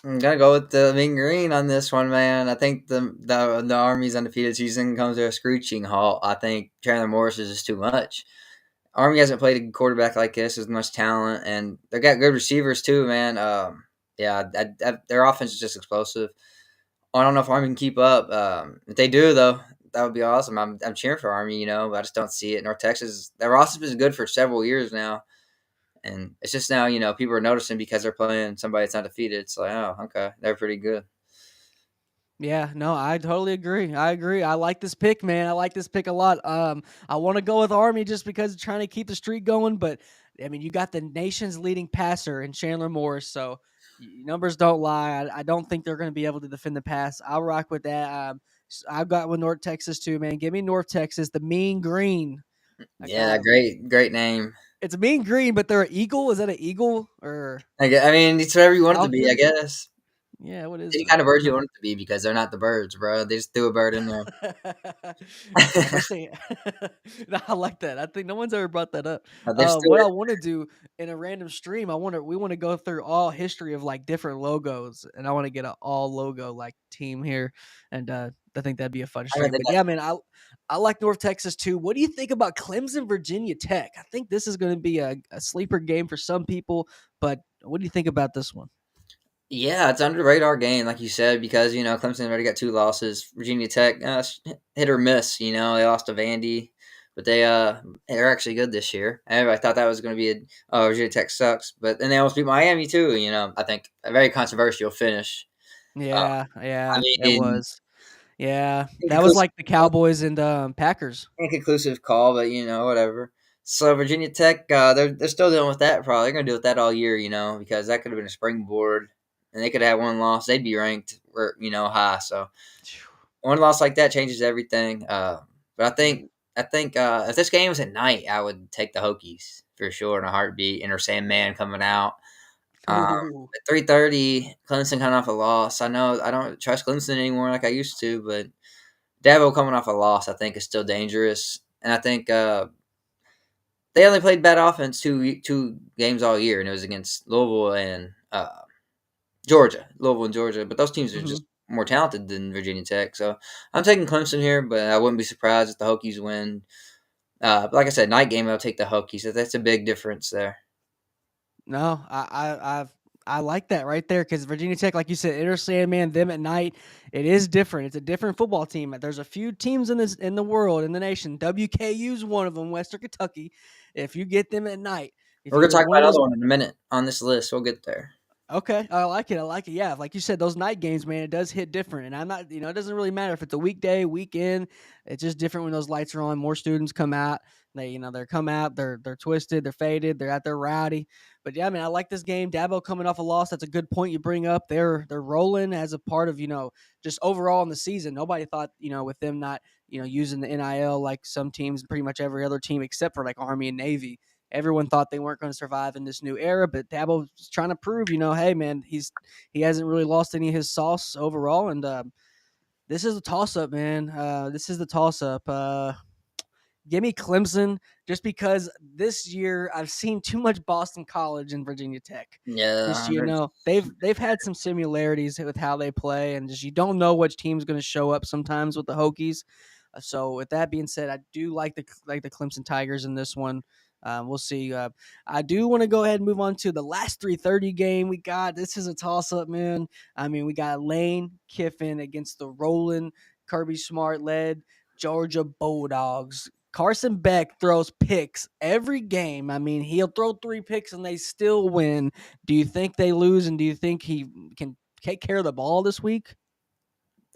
I'm gonna go with the Mean Green on this one, man. I think the Army's undefeated season comes to a screeching halt. I think Chandler Morris is just too much. Army hasn't played a quarterback like this with much talent, and they got good receivers too, man. Yeah, their offense is just explosive. I don't know if Army can keep up. If they do, though, that would be awesome. I'm cheering for Army, but I just don't see it. North Texas, their roster has been good for several years now, and it's just now, people are noticing because they're playing somebody that's undefeated. It's like, oh, okay, they're pretty good. Yeah, no, I totally agree. I agree. I like this pick, man. I like this pick a lot. I want to go with Army just because of trying to keep the streak going, but I mean, you got the nation's leading passer in Chandler Morris, so numbers don't lie. I don't think they're going to be able to defend the pass. I'll rock with that. I've got with North Texas too, man. Give me North Texas, the Mean Green. I Yeah, got that them. great name. It's a Mean Green, but they're an eagle. Is that an eagle or I mean, it's whatever you want it to be, I falcon? guess. Yeah, what is Any that? kind of bird you want it to be because they're not the birds, bro. They just threw a bird in there. Especially, no, I like that. I think no one's ever brought that up. They just threw What I it. want to do in a random stream, we want to go through all history of like different logos, and I want to get an all logo like team here, and I think that'd be a fun I mean, stream. But yeah, man, I like North Texas too. What do you think about Clemson, Virginia Tech? I think this is going to be a sleeper game for some people, but what do you think about this one? yeah, it's under the radar game, like you said, because Clemson already got 2 losses. Virginia Tech, hit or miss. They lost to Vandy, but they're actually good this year. Everybody thought that was going to be Virginia Tech sucks, but then they almost beat Miami too. I think a very controversial finish. Uh, I It mean, was. Yeah, that was inconclusive, like the Cowboys and Packers. inconclusive call, but whatever. So Virginia Tech, they're still dealing with that. Probably they're going to deal with that all year, because that could have been a springboard, and they could have had one loss. They'd be ranked, high. So one loss like that changes everything. But I think if this game was at night, I would take the Hokies for sure in a heartbeat. Enter Sandman coming out. Ooh. At 3:30, Clemson coming off a loss. I know I don't trust Clemson anymore like I used to, but Dabo coming off a loss, I think is still dangerous. And I think they only played bad offense two games all year, and it was against Louisville and Georgia. But those teams are Mhm. more talented than Virginia Tech. So I'm taking Clemson here, but I wouldn't be surprised if the Hokies win. But like I said, night game, I'll take the Hokies. So that's a big difference there. No, I like that right there because Virginia Tech, like you said, Inter Sandman, them at night, it is different. It's a different football team. There's a few teams in the world, in the nation. WKU's one of them, Western Kentucky. If you get them at night, if We're you gonna get talk one about of those. another one in a minute on this list. We'll get there. Okay, I like it. I like it. Yeah, like you said, those night games, man, it does hit different. And I'm not, it doesn't really matter if it's a weekday, weekend. It's just different when those lights are on. More students come out. They're come out. They're twisted. They're faded. They're out there rowdy. But yeah, man, I like this game. Dabo coming off a loss. That's a good point you bring up. They're rolling as a part of just overall in the season. Nobody thought with them not using the NIL like some teams, pretty much every other team except for like Army and Navy. Everyone thought they weren't going to survive in this new era, but Dabo's trying to prove, hey man, he hasn't really lost any of his sauce overall, and this is a toss up, man. This is the toss up. Give me Clemson just because this year I've seen too much Boston College and Virginia Tech. Just Yeah, they've had some similarities with how they play, and just you don't know which team's going to show up sometimes with the Hokies. So with that being said, I do like the Clemson Tigers in this one. We'll see. I do want to go ahead and move on to the last 3:30 game we got. This is a toss up, man. I mean, we got Lane Kiffin against the rolling Kirby Smart led Georgia Bulldogs. Carson Beck throws picks every game. I mean, he'll throw 3 picks and they still win. Do you think they lose, and do you think he can take care of the ball this week?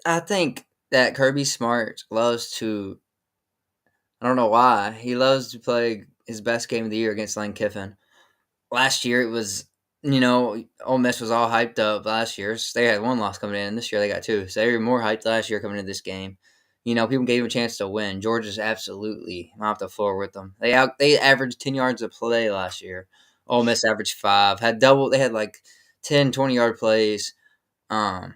I think that Kirby Smart loves to. I don't know why he loves to play his best game of the year against Lane Kiffin. Last year it was, Ole Miss was all hyped up last year. They had one loss coming in. This year they got 2. So they were more hyped last year coming into this game. People gave him a chance to win. Georgia's absolutely off the floor with them. They averaged 10 yards a play last year. Ole Miss averaged 5. They had like 10, 20-yard plays. Um,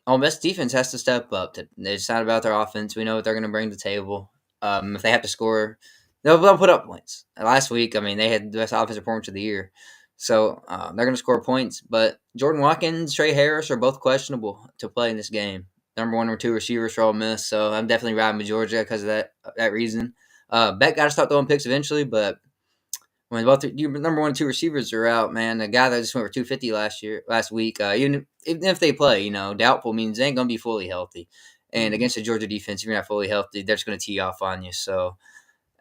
Ole Miss defense has to step up. It's not about their offense. We know what they're going to bring to the table. If they have to score, they'll put up points. Last week, I mean, they had the best offensive performance of the year. So they're going to score points. But Jordan Watkins, Trey Harris are both questionable to play in this game. Number 1 or 2 receivers for Ole Miss. So I'm definitely riding with Georgia because of that reason. Beck got to start throwing picks eventually, but when both your number 1 and 2 receivers are out, man, the guy that just went for 250 last week, even if they play, doubtful means they ain't gonna be fully healthy. And against the Georgia defense, if you're not fully healthy, they're just gonna tee off on you. So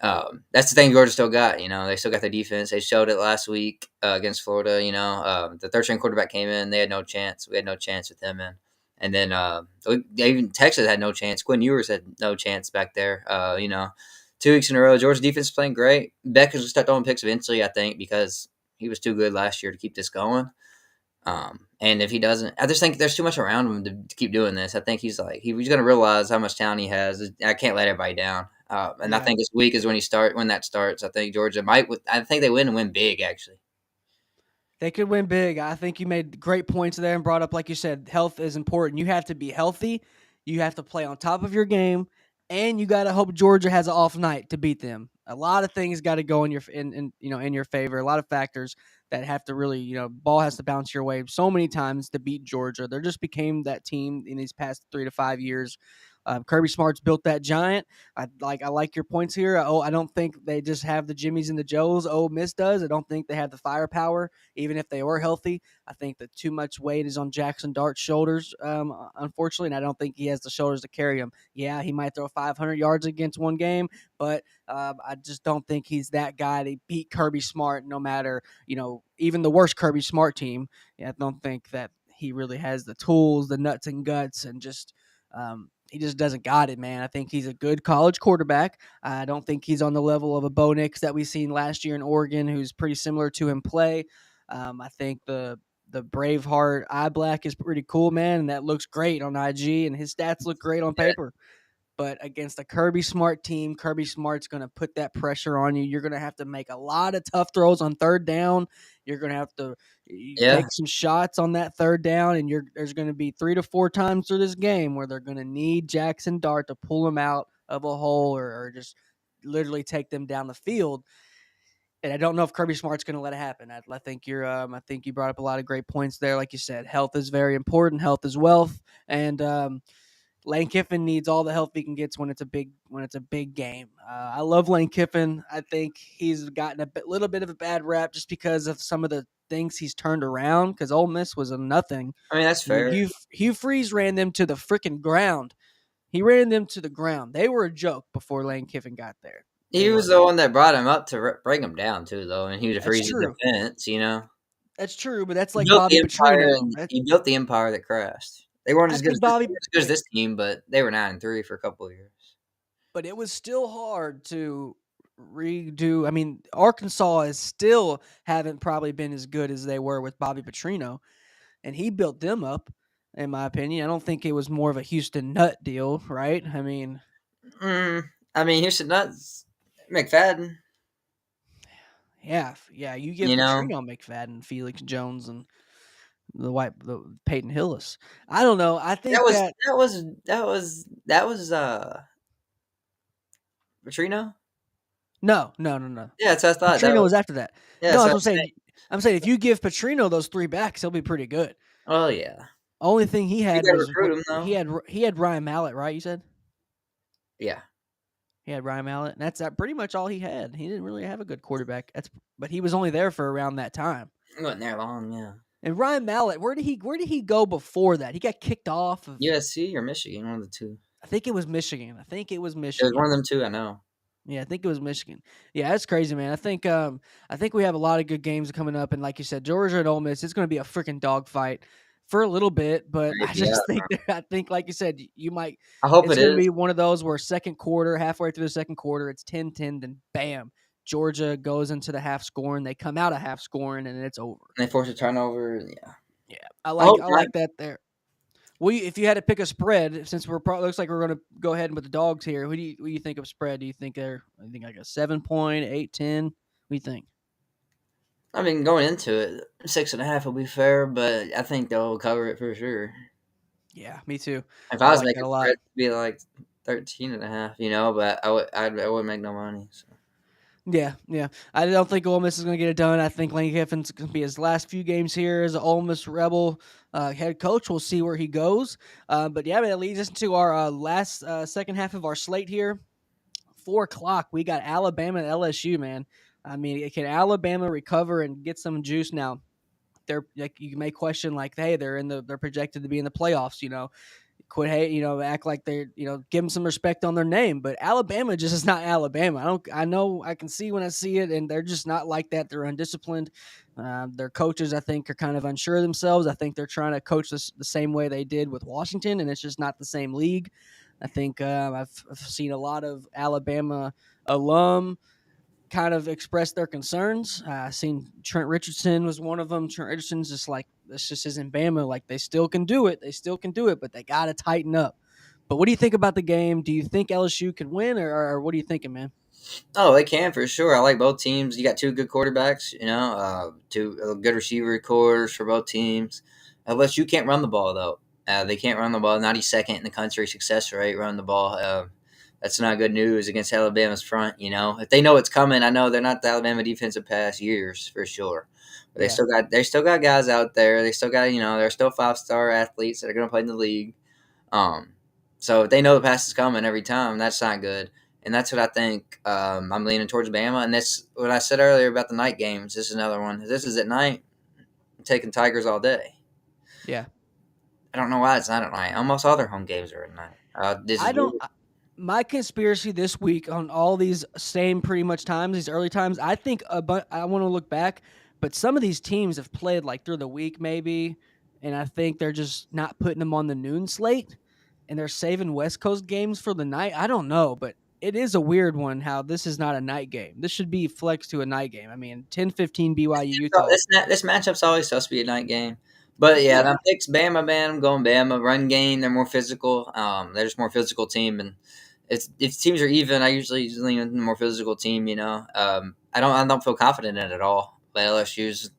that's the thing Georgia still got. They still got their defense. They showed it last week against Florida. The third-string quarterback came in. They had no chance. We had no chance with them in. And then even Texas had no chance. Quinn Ewers had no chance back there. 2 weeks in a row, Georgia's defense is playing great. Beck is going to start throwing picks eventually, I think, because he was too good last year to keep this going. And if he doesn't, I just think there's too much around him to keep doing this. I think he's going to realize how much talent he has. I can't let everybody down. And I think this week is when that starts. I think Georgia I think they win and win big, actually. They could win big. I think you made great points there and brought up, like you said, health is important. You have to be healthy. You have to play on top of your game, and you got to hope Georgia has an off night to beat them. A lot of things got to go in your favor. A lot of factors that have to really, ball has to bounce your way so many times to beat Georgia. They just became that team in these past 3 to 5 years. Kirby Smart's built that giant. I like your points here. I don't think they just have the Jimmies and the Joes. Ole Miss does. I don't think they have the firepower, even if they were healthy. I think that too much weight is on Jackson Dart's shoulders, unfortunately, and I don't think he has the shoulders to carry him. Yeah, he might throw 500 yards against one game, but I just don't think he's that guy to beat Kirby Smart no matter, even the worst Kirby Smart team. Yeah, I don't think that he really has the tools, the nuts and guts, and just he just doesn't got it, man. I think he's a good college quarterback. I don't think he's on the level of a Bo Nix that we seen last year in Oregon, who's pretty similar to him play. I think the Braveheart eye black is pretty cool, man, and that looks great on IG, and his stats look great on paper. But against a Kirby Smart team, Kirby Smart's going to put that pressure on you. You're going to have to make a lot of tough throws on third down. You're going to have to take some shots on that third down, and there's going to be 3 to 4 times through this game where they're going to need Jackson Dart to pull them out of a hole or just literally take them down the field. And I don't know if Kirby Smart's going to let it happen. I think I think you brought up a lot of great points there. Like you said, health is very important. Health is wealth, and Lane Kiffin needs all the help he can get when it's a big game. I love Lane Kiffin. I think he's gotten a little bit of a bad rap just because of some of the things he's turned around. Because Ole Miss was a nothing. I mean, that's I mean, fair. Hugh Freeze ran them to the freaking ground. He ran them to the ground. They were a joke before Lane Kiffin got there. They He was were. the one that brought him up to bring him down too, though, and he was a That's freeze true. defense. That's true, but that's He like built the Bobby empire, Petrino. and he built the empire that crashed. They weren't I as good as think Bobby, this team, but they were 9-3 for a couple of years. but it was still hard to redo. I mean, Arkansas is still haven't probably been as good as they were with Bobby Petrino, and he built them up. In my opinion, I don't think it was more of a Houston Nut deal, right? I mean, I mean, Houston Nuts, McFadden. yeah, you give You know, Petrino McFadden, Felix Jones, and the Peyton Hillis. I don't know. I that think was that that was that was that was Petrino. no. Yeah, that's what I thought. That Petrino was was after that. yeah. No, That's that's what what I'm saying. I'm saying if you give Petrino those three backs, he'll be pretty good. Oh yeah, Only thing he you had got to was recruit him though. he had Ryan Mallett, right? You said Yeah, he had Ryan Mallett, and that's pretty much all he had. He didn't really have a good quarterback. But he was only there for around that time. he wasn't there long. Yeah, And Ryan Mallett, where did he go before that? He got kicked off of USC or Michigan, one of the two. I think it was Michigan. It was one of them two. I know. Yeah, I think it was Michigan. Yeah, that's crazy, man. I think we have a lot of good games coming up, and like you said, Georgia and Ole Miss, it's going to be a freaking dogfight for a little bit. But I Yeah, just think I think like you said, you might. I hope It's it going to is. be one of those where second quarter, halfway through the second quarter, it's 10-10, then bam, Georgia goes into the half scoring. They come out of half scoring, and it's over. And they force a turnover. Yeah, Yeah, I hope I not. like that there. Well, if you had to pick a spread, since looks like we're going to go ahead with the dogs here, what do you think of spread? Do you think like a 7 point, 8-10? What do you think? I mean, going into it, 6.5 will be fair, but I think they'll cover it for sure. Yeah, me too. If I I was like that making a a lot. spread, it'd be like 13.5, but I wouldn't make no money. So. Yeah. I don't think Ole Miss is going to get it done. I think Lane Kiffin's going to be his last few games here as an Ole Miss Rebel head coach. We'll see where he goes. But yeah, man, that leads us to our last second half of our slate here. 4:00, we got Alabama and LSU, man. I mean, can Alabama recover and get some juice now? They're like you may question like, hey, they're projected to be in the playoffs. Quit hate, act like they're, give them some respect on their name. But Alabama just is not Alabama. I know I can see when I see it, and they're just not like that. They're undisciplined. Their coaches, I think, are kind of unsure of themselves. I think they're trying to coach this the same way they did with Washington, and it's just not the same league. I think I've seen a lot of Alabama alum kind of express their concerns. I seen Trent Richardson was one of them. Trent Richardson's just like, this just isn't Bama. Like, they still can do it. They still can do it, but they got to tighten up. But what do you think about the game? Do you think LSU could win, or what are you thinking, man? Oh, they can for sure. I like both teams. You got two good quarterbacks, two good receiver cores for both teams. Unless you can't run the ball, though. They can't run the ball. 92nd in the country success rate running the ball. That's not good news against Alabama's front. If they know it's coming, I know they're not the Alabama defensive past years for sure. But Yeah. they still got guys out there. They still got they're still 5-star athletes that are going to play in the league. So if they know the pass is coming every time, that's not good. And that's what I think. I'm leaning towards Bama. And that's what I said earlier about the night games. This is another one. If this is at night, I'm taking Tigers all day. Yeah. I don't know why it's not at night. Almost all their home games are at night. This I is don't. weird. My conspiracy this week on all these same pretty much times, these early times, I think but I want to look back, but some of these teams have played like through the week maybe, and I think they're just not putting them on the noon slate, and they're saving West Coast games for the night. I don't know, but it is a weird one how this is not a night game. This should be flexed to a night game. I mean, 10:15 BYU So Utah. this matchup's always supposed to be a night game. But yeah, Yeah. that picks Bama, man. I'm going Bama. Run game, they're more physical. They're just more physical team, and if teams are even, I usually lean on the more physical team. I don't feel confident in it at all. But LSU's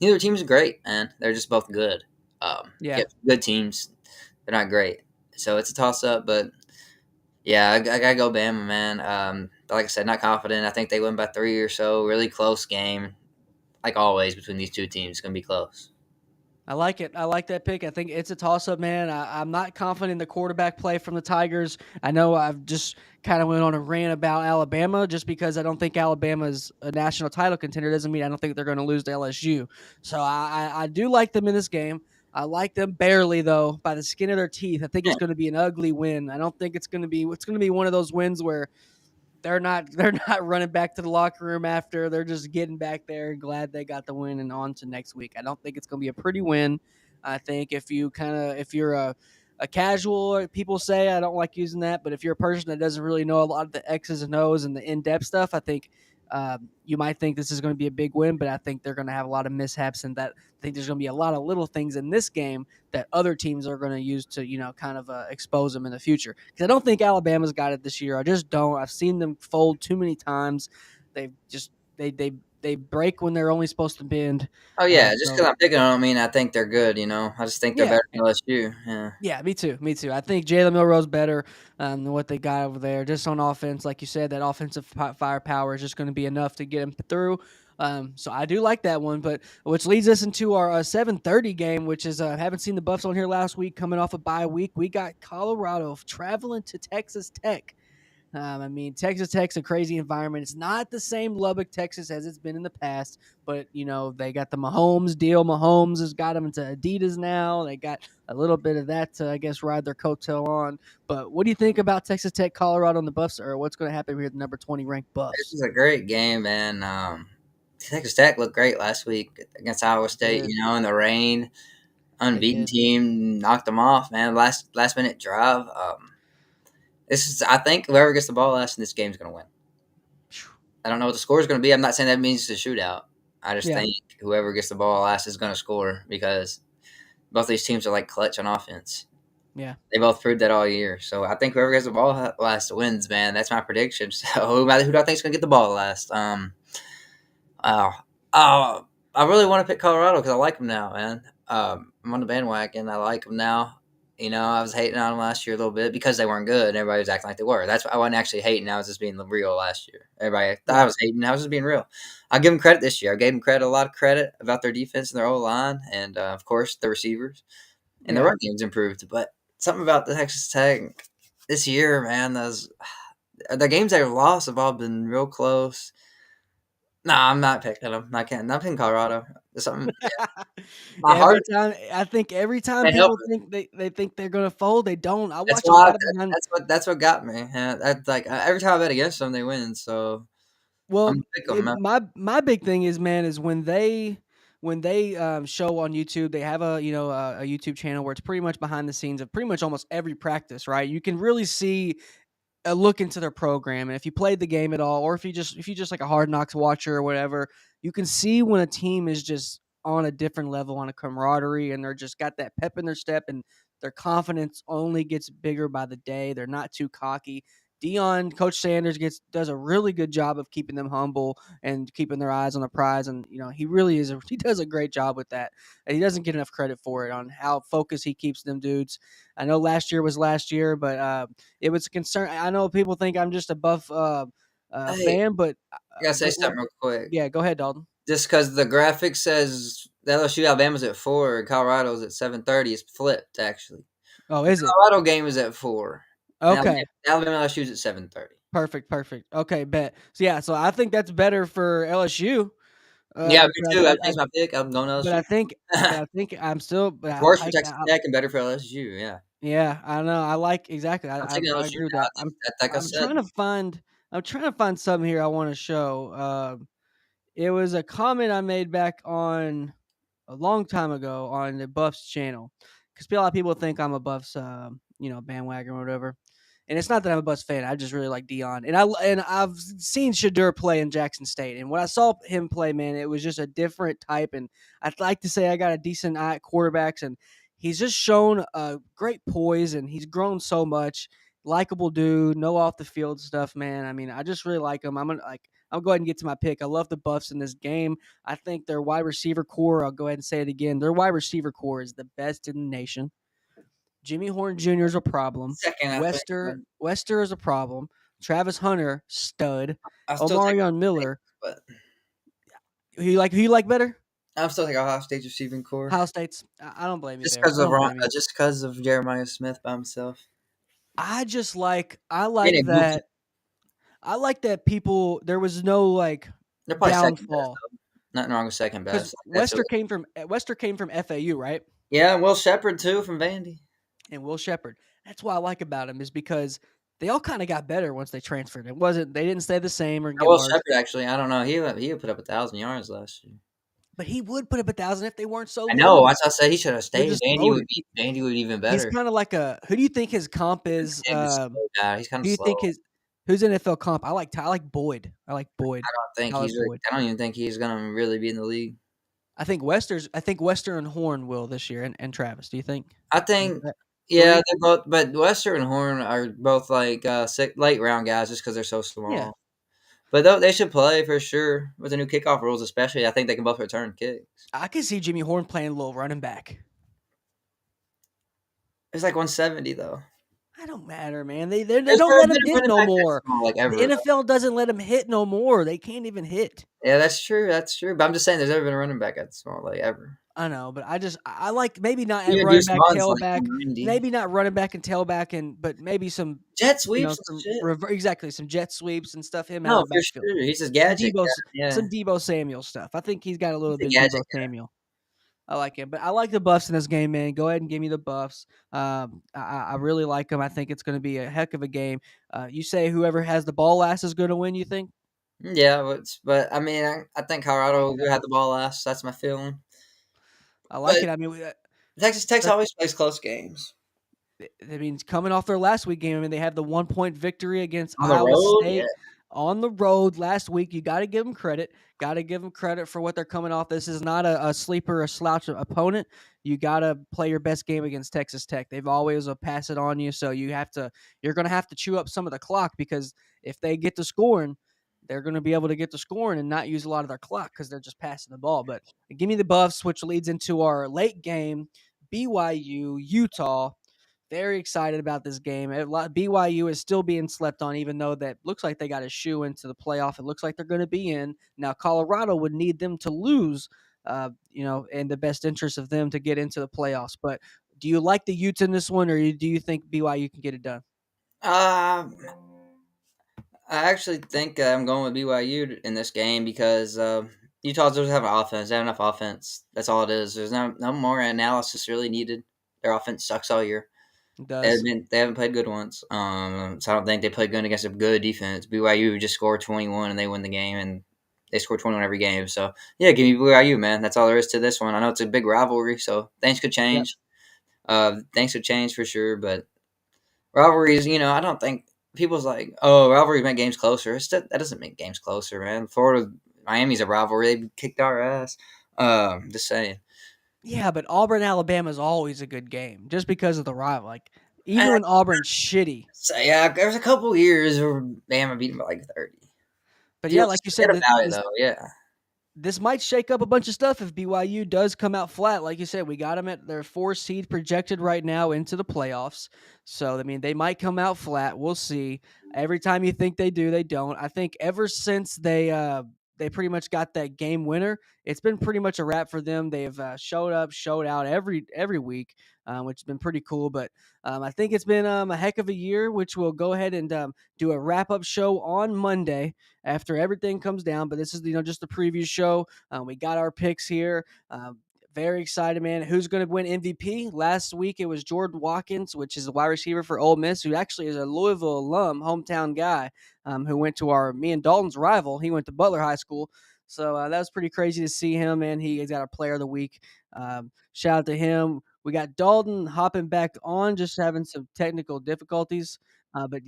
neither team's great, man. They're just both good. Yeah. Good teams. They're not great, so it's a toss up. But yeah, I gotta go Bama, man. like I said, not confident. I think they win by 3 or so. Really close game, like always between these two teams. It's gonna be close. I like it. I like that pick. I think it's a toss-up, man. I'm not confident in the quarterback play from the Tigers. I know I've just kind of went on a rant about Alabama just because I don't think Alabama is a national title contender doesn't mean I don't think they're going to lose to LSU. So I do like them in this game. I like them barely, though, by the skin of their teeth. I think it's going to be an ugly win. I don't think it's going to be one of those wins where they're not running back to the locker room after. They're just getting back there and glad they got the win and on to next week. I don't think it's going to be a pretty win. I think if you're a casual, people say I don't like using that, but if you're a person that doesn't really know a lot of the X's and O's and the in-depth stuff, I think you might think this is going to be a big win, but I think they're going to have a lot of mishaps and that I think there's going to be a lot of little things in this game that other teams are going to use to, kind of expose them in the future. Because I don't think Alabama's got it this year. I just don't. I've seen them fold too many times. They've just they break when they're only supposed to bend. Oh yeah, just So because I'm picking them, I mean I think they're good. I just think they're yeah, better than LSU. Yeah. yeah, me too. Me too. I think Jalen Milroe's better than what they got over there. Just on offense, like you said, that offensive firepower is just going to be enough to get him through. So I do like that one, but which leads us into our 7:30 game, which is haven't seen the Buffs on here last week, coming off a bye week. We got Colorado traveling to Texas Tech. Texas Tech's a crazy environment. It's not the same Lubbock, Texas as it's been in the past, but, they got the Mahomes deal. Mahomes has got them into Adidas now. They got a little bit of that to, I guess, ride their coattail on. But what do you think about Texas Tech, Colorado, and the Buffs, or what's going to happen here at the number 20 ranked This Buffs? is a great game, man. Texas Tech looked great last week against Iowa State. Did. In the rain, They unbeaten did. team knocked them off, man. Last minute drive. I think whoever gets the ball last in this game is going to win. I don't know what the score is going to be. I'm not saying that means it's a shootout. I just Yeah. think whoever gets the ball last is going to score because both these teams are like clutch on offense. Yeah. They both proved that all year. So I think whoever gets the ball last wins, man. That's my prediction. So who do I think is going to get the ball last? Oh, I really want to pick Colorado because I like them now, man. I'm on the bandwagon. I like them now. I was hating on them last year a little bit because they weren't good and everybody was acting like they were. That's why I wasn't actually hating. I was just being real last year. Everybody thought I was hating. I was just being real. I give them credit this year. I gave them a lot of credit about their defense and their O-line and, of course, the receivers. And the Yeah. run game's improved. But something about the Texas Tech this year, man, the games they've lost have all been real close. No, I'm not picking them. I can't. I'm picking Colorado. Something. My heart Every time can't help people it. think they think they're going to fold, they don't. I That's watch a why. lot of behind. That's what got me. Yeah, that's like every time I bet against them, they win. So I'm Well, gonna pick them. my big thing is, man, is when they show on YouTube, they have a YouTube channel where it's pretty much behind the scenes of pretty much almost every practice, right? You can really see a look into their program, and if you played the game at all, or if you just like a Hard Knocks watcher or whatever, you can see when a team is just on a different level, on a camaraderie, and they're just got that pep in their step, and their confidence only gets bigger by the day. They're not too cocky. Coach Sanders does a really good job of keeping them humble and keeping their eyes on the prize, and he does a great job with that. And he doesn't get enough credit for it on how focused he keeps them dudes. I know last year was last year, but it was a concern. I know people think I'm just a Buff Hey, fan, but I gotta say something real quick. yeah, go ahead, Dalton. Just because the graphic says the LSU Alabama's at 4 and Colorado's at 7:30, it's flipped actually. Oh, The is it? Colorado game is at 4. And Okay, Alabama LSU's at 7:30. perfect. Okay, bet. So I think that's better for LSU. Yeah, me But too. I changed my pick. I'm going but LSU. I think but I think I'm still. But Worse for Texas Tech and better for LSU. Yeah, yeah, I know. I like exactly. I'm I taking I LSU agree with now. that. I'm Like I I'm said, trying to find. I'm trying to find something here I want to show. It was a comment I made back on a long time ago on the Buffs channel because a lot of people think I'm a Buffs, bandwagon or whatever. And it's not that I'm a Buffs fan. I just really like Dion, and I've seen Shadur play in Jackson State, and when I saw him play, man, it was just a different type. And I'd like to say I got a decent eye at quarterbacks, and he's just shown a great poise, and he's grown so much. Likable dude, no off the field stuff, man. I mean, I just really like him. I'll go ahead and get to my pick. I love the Buffs in this game. I think their wide receiver core, I'll go ahead and say it again, their wide receiver core is the best in the nation. Jimmy Horn Jr. is a problem. second, I think. Wester is a problem. Travis Hunter, stud. I'll still take Omarion Ohio State, Miller, but who you like better? I'm still taking Ohio State's receiving core Ohio State's. I don't blame you just there. because I of don't blame you. Just because of Jeremiah Smith by himself. I And like it moved. that. I like that people. There was no like They're probably second best downfall though. Nothing wrong with second because best. Like, that's a, Wester came from FAU, right? yeah, and Will Shepard too from Vandy. And Will Shepard. That's what I like about him is because they all kind of got better once they transferred. It wasn't they didn't stay the same or get Will worse, Shepard actually, I don't know. He would put up 1,000 yards last year. but he would put up 1,000 if they weren't so I know. loaded. That's what I said. He should have They're stayed. just loaded. Vandy would be even He's better. kind of like a. Who do you think his comp is? He's a slow guy. He's kind of Who do you think slow. his who's NFL comp? I like Boyd. I like Boyd. Tyler Boyd. I don't even think he's gonna really be in the league. I think Wester and Horn will this year, and Travis. Do you think? I think, yeah, Three? they're both, but Wester and Horn are both like late round guys just because they're so Yeah, small. But they should play for sure with the new kickoff rules, especially. I think they can both return kicks. I could see Jimmy Horn playing a little running back. It's like 170 though. I don't matter, man. They There's don't never let been him a hit running no back that more. small, like The ever. NFL doesn't let him hit no more. They can't even hit. Yeah, that's true. That's true. But I'm just saying, there's never been a running back that small, like ever. I know, but I like maybe not at Even running Deuce back, Vaughn's like tailback, 190. maybe not running back and tailback, and but maybe some Jet sweeps and some shit. exactly some jet sweeps and stuff. Him out No, of the for backfield. sure. He's just Some gadget guy. Yeah, Some Debo Samuel stuff. I think he's got a he's little a bit of gadget Debo guy. Samuel. I like him, but I like the Buffs in this game, man. Go ahead and give me the Buffs. I really like them. I think it's going to be a heck of a game. You say whoever has the ball last is going to win. You think? Yeah, but I mean, I think Colorado will have the ball last. That's my feeling. I like But it. I mean, Texas Tech that, always plays close games that means coming off their last week game. I mean, they had the 1 point victory against on the Iowa road. Yeah, State on the road last week. You got to give them credit. Got to give them credit for what they're coming off. This is not a sleeper, a slouch opponent. You got to play your best game against Texas Tech. They've always pass it on you, so you're going to have to chew up some of the clock because if they get to scoring, they're going to be able to get to scoring and not use a lot of their clock because they're just passing the ball. But give me the Buffs, which leads into our late game, BYU, Utah. Very excited about this game. BYU is still being slept on, even though that looks like they got a shoe into the playoff. It looks like they're going to be in. Now, Colorado would need them to lose, in the best interest of them to get into the playoffs. But do you like the Utes in this one, or do you think BYU can get it done? um, I actually think I'm going with BYU in this game because Utah doesn't have an offense. They have enough offense. That's all it is. There's no more analysis really needed. Their offense sucks all year. It does. They haven't played good once. So I don't think they played good against a good defense. BYU just scored 21 and they win the game, and they score 21 every game. So yeah, give me BYU, man. That's all there is to this one. I know it's a big rivalry, so things could Yep. change. Things could change for sure, but rivalries, I don't think people's like, oh, rivalries make games closer. That doesn't make games closer, man. Florida, Miami's a rivalry. They kicked our ass. Just saying. Yeah, but Auburn, Alabama is always a good game just because of the rival. Like even when Auburn's shitty, So yeah, there was a couple years where Bama beat them by like 30. but yeah, People like just you forget said, about it though. Yeah. this might shake up a bunch of stuff if BYU does come out flat. Like you said, we got them at their 4 seed projected right now into the playoffs. So, I mean, they might come out flat. We'll see. Every time you think they do, they don't. I think ever since they pretty much got that game winner, it's been pretty much a wrap for them. They've showed up, showed out every week, which has been pretty cool. But I think it's been a heck of a year, which we'll go ahead and do a wrap up show on Monday after everything comes down. But this is just the preview show. We got our picks here. Very excited, man. Who's going to win MVP? Last week it was Jordan Watkins, which is a wide receiver for Ole Miss, who actually is a Louisville alum, hometown guy, who went to me and Dalton's rival. He went to Butler High School. So that was pretty crazy to see him, man. He's got our player of the week. Shout out to him. We got Dalton hopping back on, just having some technical difficulties. But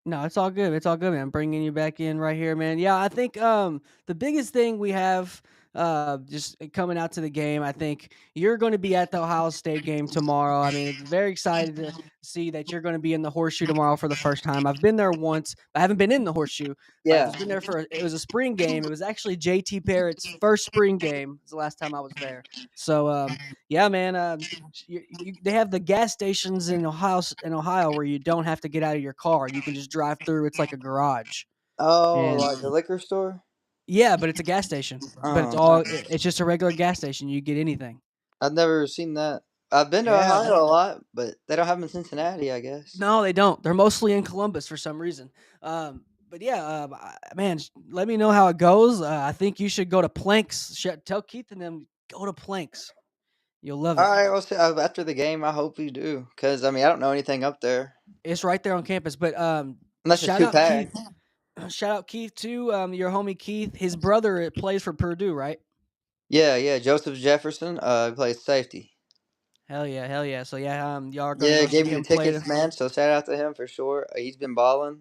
no, it's all good. It's all good, man. I'm bringing you back in right here, man. Yeah, I think the biggest thing we have just coming out to the game. I think you're going to be at the Ohio State game tomorrow. I mean, very excited to see that you're going to be in the horseshoe tomorrow for the first time. I've been there once. I haven't been in the horseshoe, but I've Yeah. just been there it was a spring game. It was actually JT Barrett's first spring game. It was the last time I was there. So, yeah, man, they have the gas stations in Ohio where you don't have to get out of your car. You can just drive through. It's like a garage. Oh, And like the liquor store? yeah, but it's a gas station. But Oh, it's just a regular gas station. You get anything. I've never seen that. I've been to Yeah. Ohio a lot, but they don't have them in Cincinnati, I guess. No, they don't. They're mostly in Columbus for some reason. But yeah, man, let me know how it goes. I think you should go to Planks. Tell Keith and them go to Planks. You'll love All it. right, well, see, after the game, I hope we do, because I mean, I don't know anything up there It's right there on campus. But unless it's shout too out Keith. packed. Shout out Keith too. Your homie Keith. His brother plays for Purdue, right? Yeah, yeah. Joseph Jefferson, he plays safety. Hell yeah, hell yeah. So yeah, y'all are gonna Yeah, go see gave me the him play. tickets, man. So shout out to him for sure. He's been balling.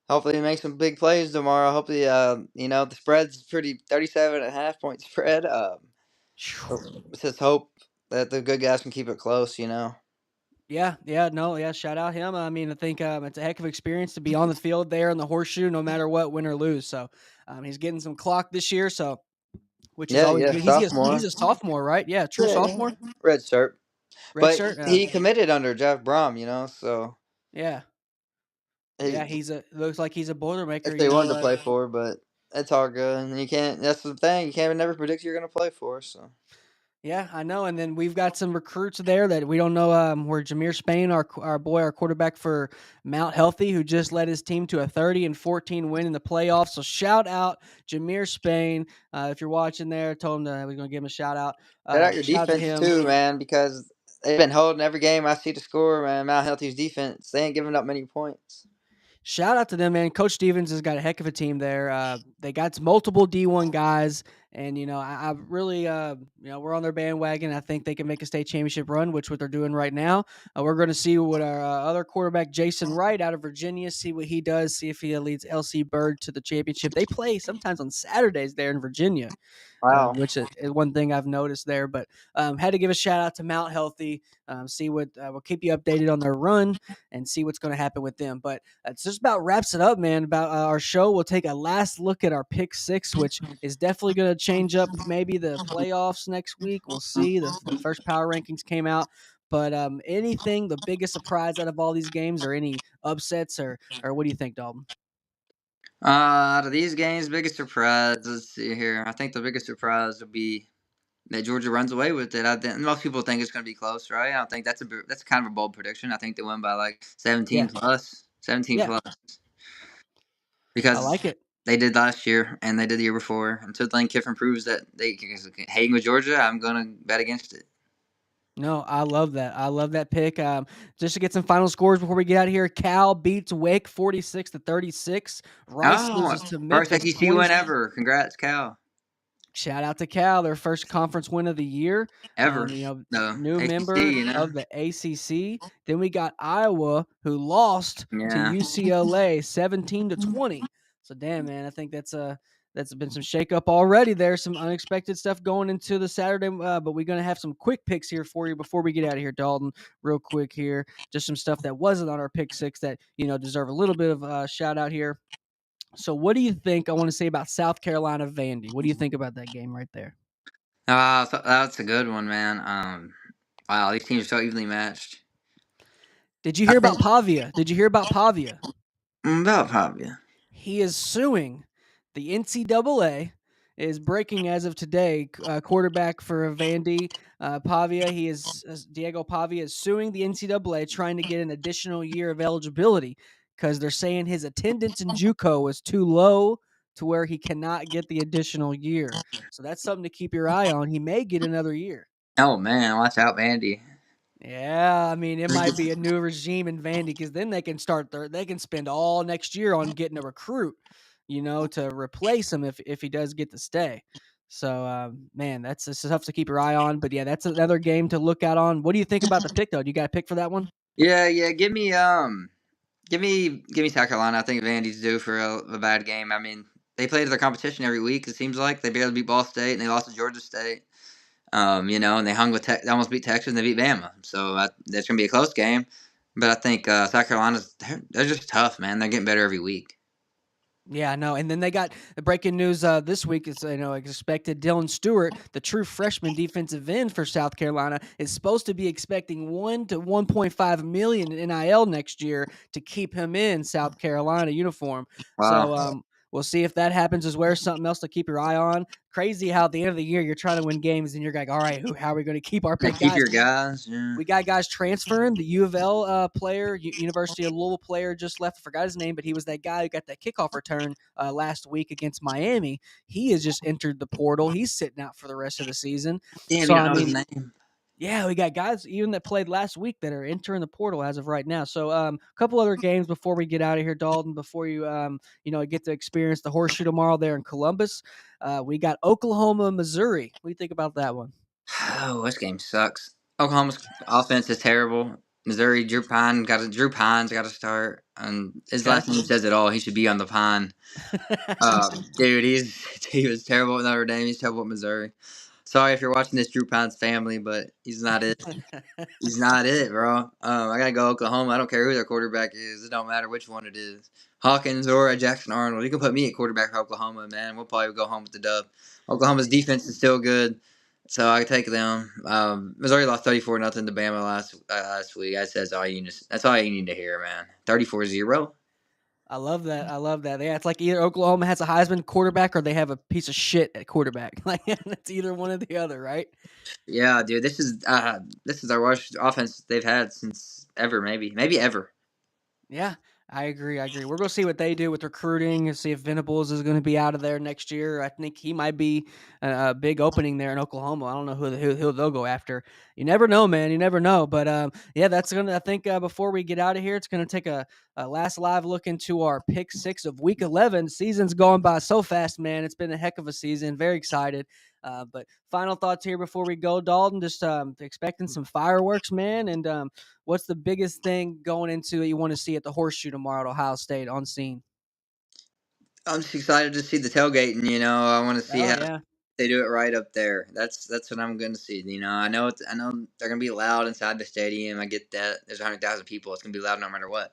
Hopefully he makes some big plays tomorrow. Hopefully, the spread's pretty 37.5 point spread. So let's just hope that the good guys can keep it close. Yeah, yeah, no, yeah. Shout out him. I mean, I think it's a heck of experience to be on the field there in the horseshoe, no matter what, win or lose. So he's getting some clock this year, so which is Yeah, always yeah, good. He's sophomore. a sophomore, right? Yeah, true Yeah, sophomore, yeah. Red shirt. red But shirt. he committed under Jeff Brom, so Yeah, yeah. he, Looks like he's a if Boilermaker. they wanted to play for, but it's all good. And you can't, that's the thing, you can't never predict who you're going to play for, so. Yeah, I know. And then we've got some recruits there that we don't know. Where Jameer Spain, our boy, our quarterback for Mount Healthy, who just led his team to a 30-14 win in the playoffs. So shout out Jameer Spain. If you're watching there, told him that I was going to give him a shout out. Shout out your Shout out to defense him. too, man, because they've been holding every game. I see the score, man. Mount Healthy's defense, they ain't giving up many points. Shout out to them, man. Coach Stevens has got a heck of a team there. They got multiple D1 guys, and I really, we're on their bandwagon. I think they can make a state championship run, which what they're doing right now. We're going to see what our other quarterback, Jason Wright, out of Virginia, see what he does. See if he leads LC Bird to the championship. They play sometimes on Saturdays there in Virginia. Wow. Which is one thing I've noticed there. But had to give a shout out to Mount Healthy. See what we'll keep you updated on their run and see what's going to happen with them. But it's just about wraps it up, man. About our show, we'll take a last look at our pick six, which is definitely going to change up maybe the playoffs next week. We'll see. The first power rankings came out. But anything, the biggest surprise out of all these games, or any upsets, or what do you think, Dalton? Out of these games, biggest surprise. Let's see here. I think the biggest surprise would be that Georgia runs away with it. I think most people think it's going to be close, right? I don't think that's kind of a bold prediction. I think they win by like 17 Yeah. plus, 17 Yeah. plus, I because like it. they did last year and they did the year before. Until Lane Kiffin proves that they hang with Georgia, I'm going to bet against it. No, I love that. I love that pick. Just to get some final scores before we get out of here, Cal beats Wake 46-36. Rice loses to First Memphis SEC 20. win ever. Congrats, Cal. Shout out to Cal, their first conference win of the year. Ever. New ACC, member of the ACC. Then we got Iowa, who lost to UCLA 17-20. So damn, man, I think that's been some shakeup already. There's some unexpected stuff going into the Saturday, but we're gonna have some quick picks here for you before we get out of here, Dalton. Real quick here, just some stuff that wasn't on our pick six that deserve a little bit of shout out here. So, what do you think? I want to say about South Carolina Vandy. What do you think about that game right there? So that's a good one, man. Wow, these teams are so evenly matched. Did you hear about Pavia? Did you hear about Pavia? About Pavia. He is suing the NCAA. Is breaking as of today. Quarterback for Vandy, Pavia. Diego Pavia is suing the NCAA, trying to get an additional year of eligibility because they're saying his attendance in JUCO was too low to where he cannot get the additional year. So that's something to keep your eye on. He may get another year. Oh man, watch out, Vandy. Yeah, I mean, it might be a new regime in Vandy because then they can they can spend all next year on getting a recruit, to replace him if he does get to stay. So, man, that's tough to keep your eye on. But yeah, that's another game to look out on. What do you think about the pick though? Do you got a pick for that one? Yeah. Give me South Carolina. I think Vandy's due for a bad game. I mean, they played their competition every week. It seems like they barely beat Ball State and they lost to Georgia State. And they hung with they almost beat Texas and they beat Bama. So that's going to be a close game. But I think South Carolina's they're just tough, man. They're getting better every week. Yeah, I know. And then they got the breaking news this week. Is expected Dylan Stewart, the true freshman defensive end for South Carolina, is supposed to be expecting 1 to 1.5 million in NIL next year to keep him in South Carolina uniform. So Wow. we'll see if that happens as well. Something else to keep your eye on. Crazy how at the end of the year you're trying to win games and you're like, all right, how are we going to keep our big Keep guys? your guys. Yeah. We got guys transferring. The U of L player, University of Louisville player, just left. I forgot his name, but he was that guy who got that kickoff return last week against Miami. He has just entered the portal. He's sitting out for the rest of the season. Damn, So you don't I know his mean, name. yeah, we got guys even that played last week that are entering the portal as of right now. So a couple other games before we get out of here, Dalton. Before you get to experience the horseshoe tomorrow there in Columbus, we got Oklahoma, Missouri. What do you think about that one? Oh, this game sucks. Oklahoma's offense is terrible. Missouri, Drew Pine's got to start. And his Okay. last name says it all. He should be on the Pine. Dude, he was terrible at Notre Dame. He's terrible at Missouri. Sorry if you're watching this, Drew Pine's family, but he's not it. He's not it, bro. I gotta go Oklahoma. I don't care who their quarterback is. It don't matter which one it is. Hawkins or Jackson Arnold. You can put me at quarterback for Oklahoma, man. We'll probably go home with the dub. Oklahoma's defense is still good, so I take them. Missouri lost 34-0 to Bama last week. That's all you need. That's all you need to hear, man. 34-0. I love that. I love that. Yeah, it's like either Oklahoma has a Heisman quarterback or they have a piece of shit at quarterback. Like it's either one or the other, right? Yeah, dude. This is our worst offense they've had since ever, maybe ever. Yeah, I agree. I agree. We're going to see what they do with recruiting and see if Venables is going to be out of there next year. I think he might be a big opening there in Oklahoma. I don't know who they'll go after. You never know, man. You never know. But yeah, that's going to, I think before we get out of here, it's going to take a last live look into our pick six of week 11. Season's going by so fast, man. It's been a heck of a season. Very excited. But final thoughts here before we go, Dalton. Just expecting some fireworks, man. And what's the biggest thing going into that you want to see at the Horseshoe tomorrow at Ohio State on scene? I'm just excited to see the tailgating. I want to see Oh how yeah, they do it right up there. That's what I'm going to see. I know they're going to be loud inside the stadium. I get that. There's 100,000 people. It's going to be loud no matter what.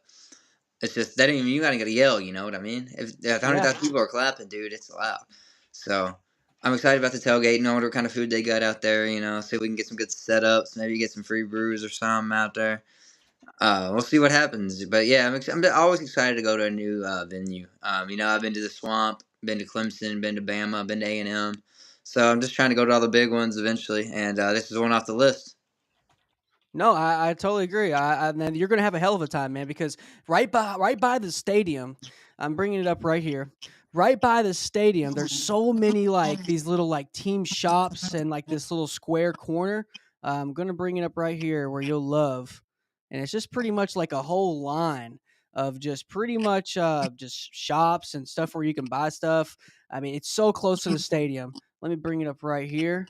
It's just that ain't you got to yell. You know what I mean? If yeah. 100,000 people are clapping, dude, it's loud. So I'm excited about the tailgate. Know what kind of food they got out there. See if we can get some good setups. Maybe get some free brews or something out there. We'll see what happens. But yeah, I'm always excited to go to a new venue. I've been to the Swamp, been to Clemson, been to Bama, been to A&M. So I'm just trying to go to all the big ones eventually, and this is one off the list. No, I totally agree. Man, you're gonna have a hell of a time, man, because right by the stadium, I'm bringing it up right here. Right by the stadium, there's so many like these little like team shops and like this little square corner. I'm gonna bring it up right here where you'll love, and it's just pretty much like a whole line of just pretty much just shops and stuff where you can buy stuff. I mean, it's so close to the stadium. Let me bring it up right here.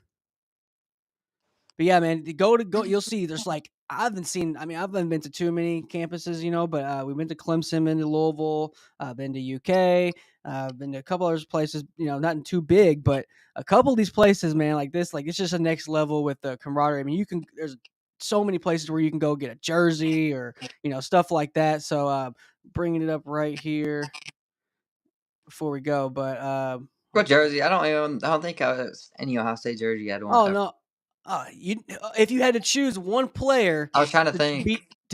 But yeah, man, go. You'll see. There's like I haven't seen. I mean, I haven't been to too many campuses, but we went to Clemson, been to Louisville, been to UK, been to a couple other places. Nothing too big, but a couple of these places, man, like this, like it's just a next level with the camaraderie. I mean, there's so many places where you can go get a jersey or stuff like that. So bringing it up right here before we go, but What jersey? I don't think I was any Ohio State jersey I'd want. oh no, if you had to choose one player I was trying to to think.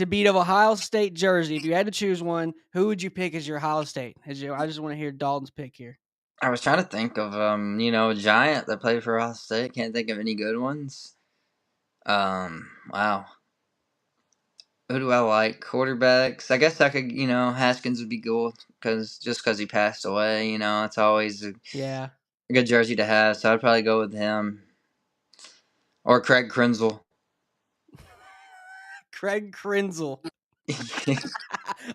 beat of Ohio State jersey, if you had to choose one, who would you pick as your Ohio State? I just want to hear Dalton's pick here. I was trying to think of a giant that played for Ohio State. Can't think of any good ones. Wow. Who do I like? Quarterbacks. I guess I could, Haskins would be cool because he passed away. It's always Yeah, a good jersey to have. So I'd probably go with him or Craig Krenzel. Craig Krenzel.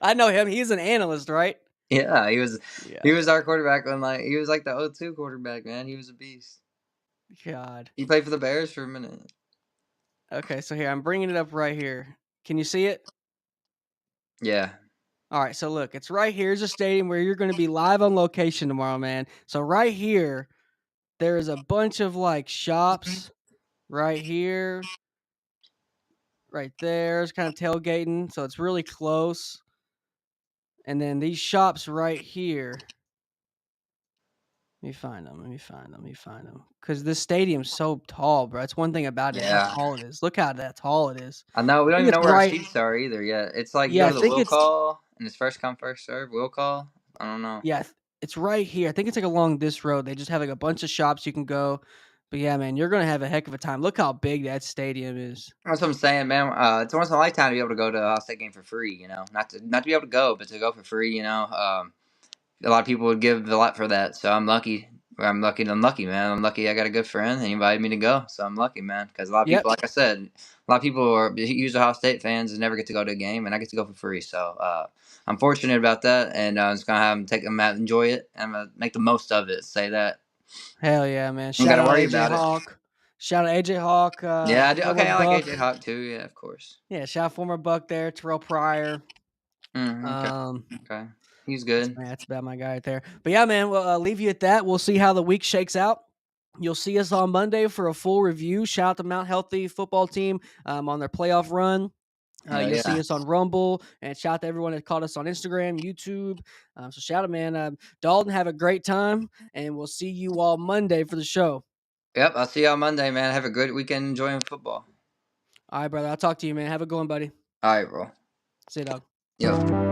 I know him. He's an analyst, right? Yeah, he was. Yeah. He was our quarterback when he was like the 0-2 quarterback. Man, he was a beast. God. He played for the Bears for a minute. Okay, so here I'm bringing it up right here. Can you see it? Yeah. All right, so look, it's right here. Here's a stadium where you're going to be live on location tomorrow, man. So right here, there's a bunch of like shops right here, right there. It's kind of tailgating, so it's really close. And then these shops right here. Let me find them. Because this stadium's so tall, bro. It's one thing about it, how Yeah. tall it is. Look how tall it is. I know. We I don't think even it's know where our right. seats are either yet. It's like you Yeah, go I to the think will it's call, and it's first come, first serve. Will call. I don't know. yeah, it's right here. I think it's like along this road. They just have like a bunch of shops you can go. But yeah, man, you're gonna have a heck of a time. Look how big that stadium is. That's what I'm saying, man. It's once in a lifetime to be able to go to a Ohio State game for free. You know, not to be able to go, but to go for free. You know, a lot of people would give a lot for that. So I'm lucky. I'm lucky. I'm lucky, man. I'm lucky. I got a good friend, and he invited me to go. So I'm lucky, man. Because a lot of Yep. people, like I said, a lot of people are huge Ohio State fans and never get to go to a game, and I get to go for free. So I'm fortunate about that, and I'm just gonna have them take them out, enjoy it, and I'm gonna make the most of it. Say that. Hell yeah, man. Don't Shout gotta out worry AJ about it. Hawk. Shout out AJ Hawk, Yeah, I do. former Okay, I like Buck. AJ Hawk too. Yeah, of course. Yeah, shout out former Buck there, Terrell Pryor. Okay. Um, Okay. He's good. that's about my guy right there. But yeah, man, we'll leave you at that. We'll see how the week shakes out. You'll see us on Monday for a full review. Shout out to Mount Healthy football team on their playoff run. Hell You'll see yeah. us on Rumble, and shout out to everyone that caught us on Instagram, YouTube. So shout out, man. Dalton, have a great time, and we'll see you all Monday for the show. Yep. I'll see you on Monday, man. Have a great weekend enjoying football. All right, brother. I'll talk to you, man. Have a good one, buddy. All right, bro. See you, dog. Yep.